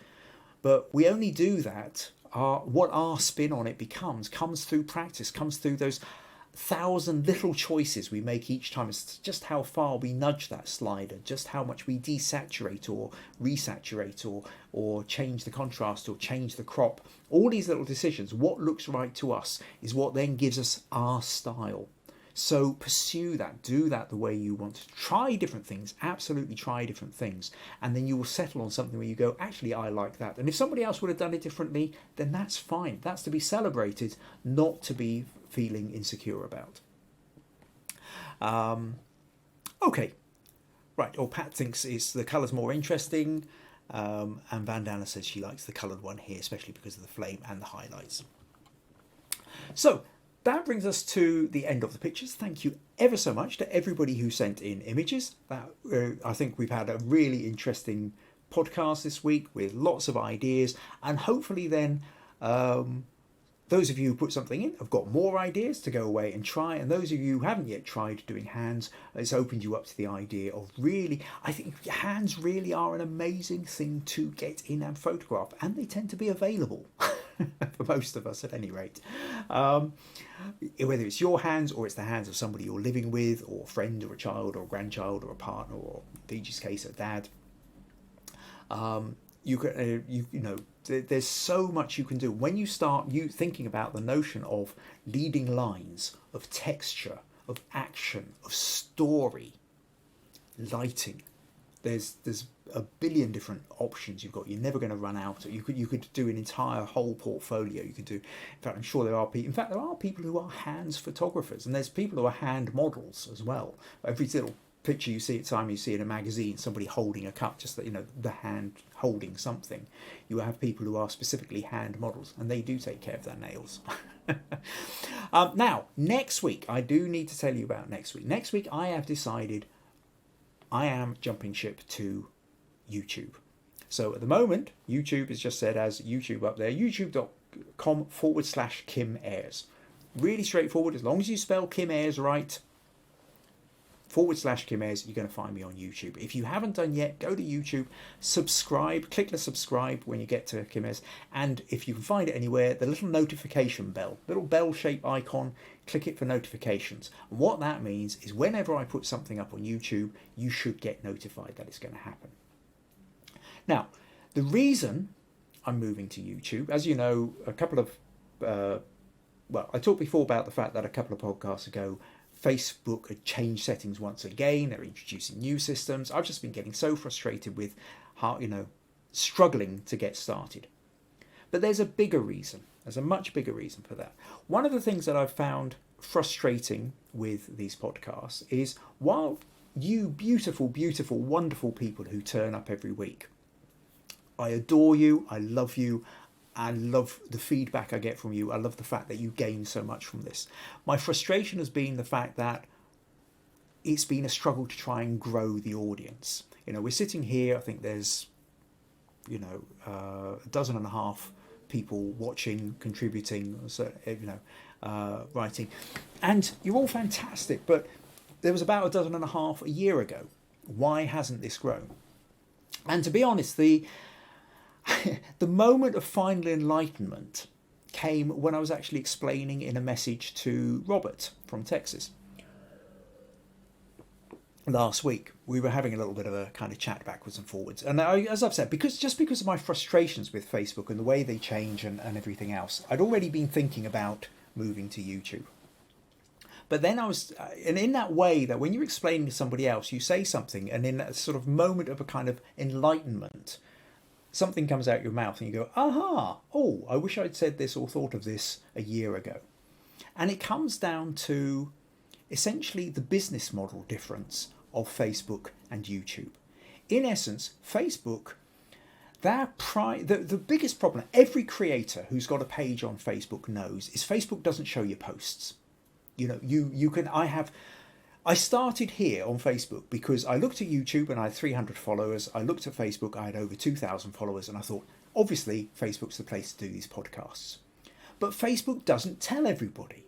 But we only do that. What our spin on it comes through practice, comes through those 1,000 little choices we make each time. It's just how far we nudge that slider, just how much we desaturate or resaturate or change the contrast or change the crop. All these little decisions, what looks right to us, is what then gives us our style. So pursue that, do that the way you want to. Try different things, absolutely try different things. And then you will settle on something where you go, actually, I like that. And if somebody else would have done it differently, then that's fine. That's to be celebrated, not to be feeling insecure about. Okay, right. Or Pat thinks the colour's more interesting. And Vandana says she likes the coloured one here, especially because of the flame and the highlights. So that brings us to the end of the pictures. Thank you ever so much to everybody who sent in images. I think we've had a really interesting podcast this week with lots of ideas, and hopefully then those of you who put something in have got more ideas to go away and try, and those of you who haven't yet tried doing hands, it's opened you up to the idea of really, I think hands really are an amazing thing to get in and photograph, and they tend to be available for most of us at any rate. Whether it's your hands or it's the hands of somebody you're living with, or a friend or a child or a grandchild or a partner, or in DJ's case a dad. You can, there's so much you can do when you start thinking about the notion of leading lines, of texture, of action, of story, lighting. There's a billion different options you've got. You're never going to run out. You could do an entire whole portfolio. You could do. In fact, I'm sure there are people. In fact, there are people who are hands photographers, and there's people who are hand models as well. Every little picture you see at time you see in a magazine, somebody holding a cup, just that, the hand holding something. You have people who are specifically hand models, and they do take care of their nails. Now, next week, I do need to tell you about next week. Next week, I have decided I am jumping ship to YouTube. So at the moment, YouTube is just said as YouTube up there, youtube.com/Kim Ayres. Really straightforward. As long as you spell Kim Ayres right, /Kim Ayres, you're going to find me on YouTube. If you haven't done yet, go to YouTube, subscribe, click the subscribe when you get to Kim Ayres, and if you can find it anywhere, the little notification bell, little bell-shaped icon, click it for notifications. And what that means is whenever I put something up on YouTube, you should get notified that it's going to happen. Now, the reason I'm moving to YouTube, as you know, I talked before about the fact that a couple of podcasts ago, Facebook had changed settings once again. They're introducing new systems. I've just been getting so frustrated with how, struggling to get started. But there's a bigger reason. There's a much bigger reason for that. One of the things that I've found frustrating with these podcasts is, while you beautiful, beautiful, wonderful people who turn up every week, I adore you, I love you, I love the feedback I get from you. I love the fact that you gain so much from this. My frustration has been the fact that it's been a struggle to try and grow the audience. We're sitting here, I think there's, a dozen and a half people watching, contributing, writing. And you're all fantastic, but there was about a dozen and a half a year ago. Why hasn't this grown? And to be honest, the moment of final enlightenment came when I was actually explaining in a message to Robert from Texas. Last week, we were having a little bit of a kind of chat backwards and forwards. And as I've said, because of my frustrations with Facebook and the way they change and everything else, I'd already been thinking about moving to YouTube. But then and in that way that when you're explaining to somebody else, you say something, and in that sort of moment of a kind of enlightenment, something comes out your mouth and you go, aha, oh, I wish I'd said this or thought of this a year ago. And it comes down to essentially the business model difference of Facebook and YouTube. In essence, Facebook, the biggest problem every creator who's got a page on Facebook knows is Facebook doesn't show you posts. I started here on Facebook because I looked at YouTube and I had 300 followers. I looked at Facebook, I had over 2,000 followers, and I thought, obviously, Facebook's the place to do these podcasts. But Facebook doesn't tell everybody.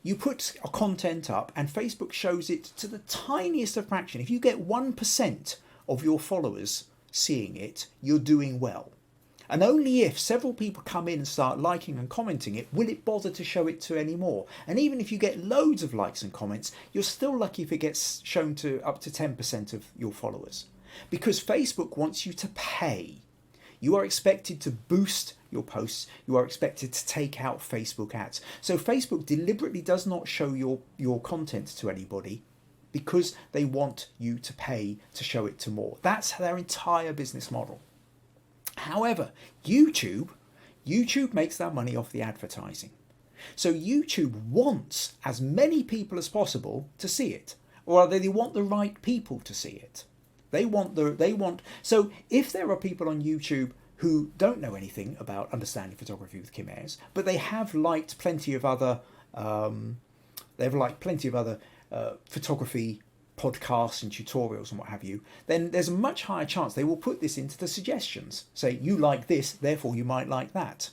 You put a content up and Facebook shows it to the tiniest of fraction. If you get 1% of your followers seeing it, you're doing well. And only if several people come in and start liking and commenting it, will it bother to show it to any more. And even if you get loads of likes and comments, you're still lucky if it gets shown to up to 10% of your followers. Because Facebook wants you to pay. You are expected to boost your posts. You are expected to take out Facebook ads. So Facebook deliberately does not show your content to anybody because they want you to pay to show it to more. That's their entire business model. However, YouTube makes their money off the advertising. So YouTube wants as many people as possible to see it, or they want the right people to see it. So if there are people on YouTube who don't know anything about understanding photography with Kim Ayres, but they have liked plenty of other photography podcasts and tutorials and what have you, then there's a much higher chance they will put this into the suggestions. Say, you like this, therefore you might like that.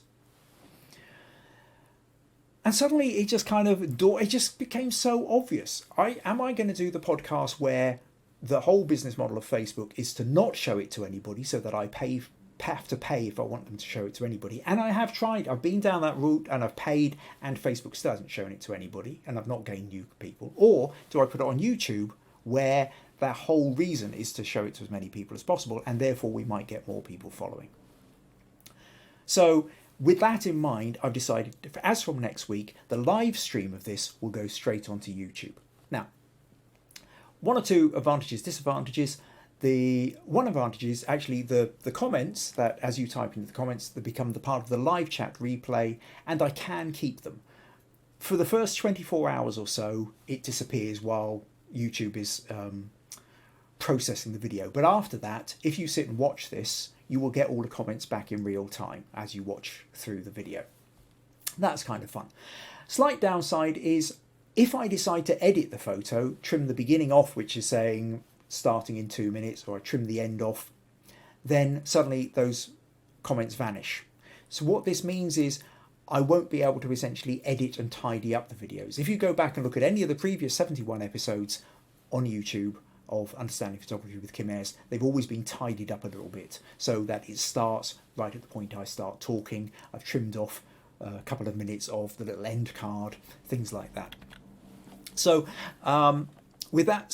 And suddenly it just became so obvious. Am I going to do the podcast where the whole business model of Facebook is to not show it to anybody, so that I have to pay if I want them to show it to anybody? And I have tried. I've been down that route and I've paid, and Facebook still hasn't shown it to anybody, and I've not gained new people. Or do I put it on YouTube, where their whole reason is to show it to as many people as possible, and therefore we might get more people following? So with that in mind, I've decided, as from next week, the live stream of this will go straight onto YouTube. Now, one or two advantages, disadvantages. The one advantage is actually the comments, that as you type into the comments, they become the part of the live chat replay, and I can keep them. For the first 24 hours or so, it disappears while YouTube is processing the video. But after that, if you sit and watch this, you will get all the comments back in real time as you watch through the video. That's kind of fun. Slight downside is, if I decide to edit the photo, trim the beginning off, which is saying starting in 2 minutes, or I trim the end off, then suddenly those comments vanish. So what this means is I won't be able to essentially edit and tidy up the videos. If you go back and look at any of the previous 71 episodes on YouTube of Understanding Photography with Kim Ayres, they've always been tidied up a little bit, so that it starts right at the point I start talking. I've trimmed off a couple of minutes of the little end card, things like that. So with that,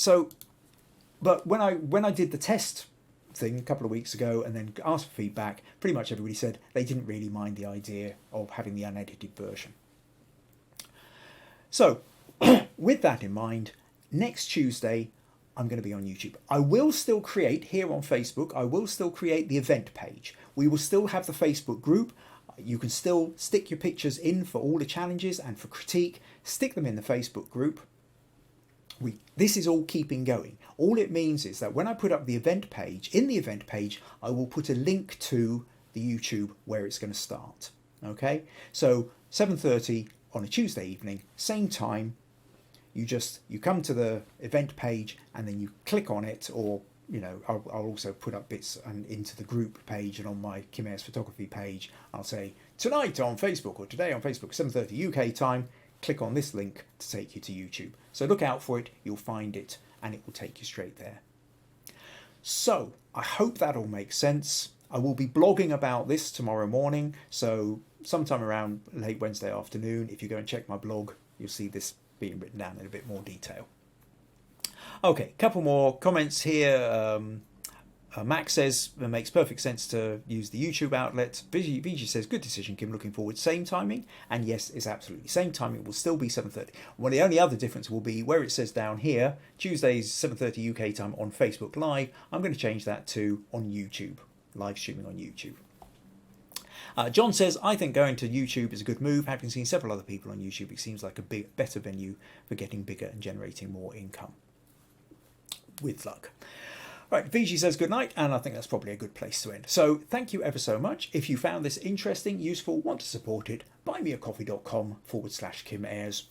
but when I did the test thing a couple of weeks ago and then asked for feedback, pretty much everybody said they didn't really mind the idea of having the unedited version. So with that in mind, next Tuesday I'm going to be on YouTube. I will still create here on Facebook, I will still create the event page. We will still have the Facebook group. You can still stick your pictures in for all the challenges and for critique, stick them in the Facebook group. This is all keeping going. All it means is that when I put up the event page, in the event page, I will put a link to the YouTube where it's going to start. Okay, so 7:30 on a Tuesday evening, same time. You come to the event page and then you click on it, or I'll also put up bits into the group page, and on my Kim Ayres photography page, I'll say tonight on Facebook, or today on Facebook, 7:30 UK time. Click on this link to take you to YouTube. So look out for it, you'll find it, and it will take you straight there. So I hope that all makes sense. I will be blogging about this tomorrow morning, so sometime around late Wednesday afternoon, if you go and check my blog, you'll see this being written down in a bit more detail. Okay, couple more comments here. Max says it makes perfect sense to use the YouTube outlet. VG says, good decision, Kim, looking forward. Same timing? And yes, it's absolutely same timing. It will still be 7:30. Well, the only other difference will be where it says down here, Tuesdays 7:30 UK time on Facebook Live. I'm going to change that to on YouTube, live streaming on YouTube. John says, I think going to YouTube is a good move. Having seen several other people on YouTube, it seems like a better venue for getting bigger and generating more income. With luck. Right, VG says good night, and I think that's probably a good place to end. So thank you ever so much. If you found this interesting, useful, want to support it, buymeacoffee.com/Kim Ayres.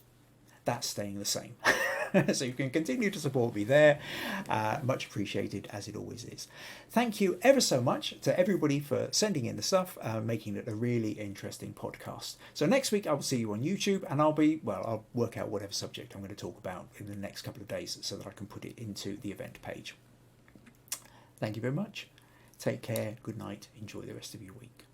That's staying the same. So you can continue to support me there. Much appreciated, as it always is. Thank you ever so much to everybody for sending in the stuff, making it a really interesting podcast. So next week I will see you on YouTube, and I'll work out whatever subject I'm going to talk about in the next couple of days so that I can put it into the event page. Thank you very much. Take care. Good night. Enjoy the rest of your week.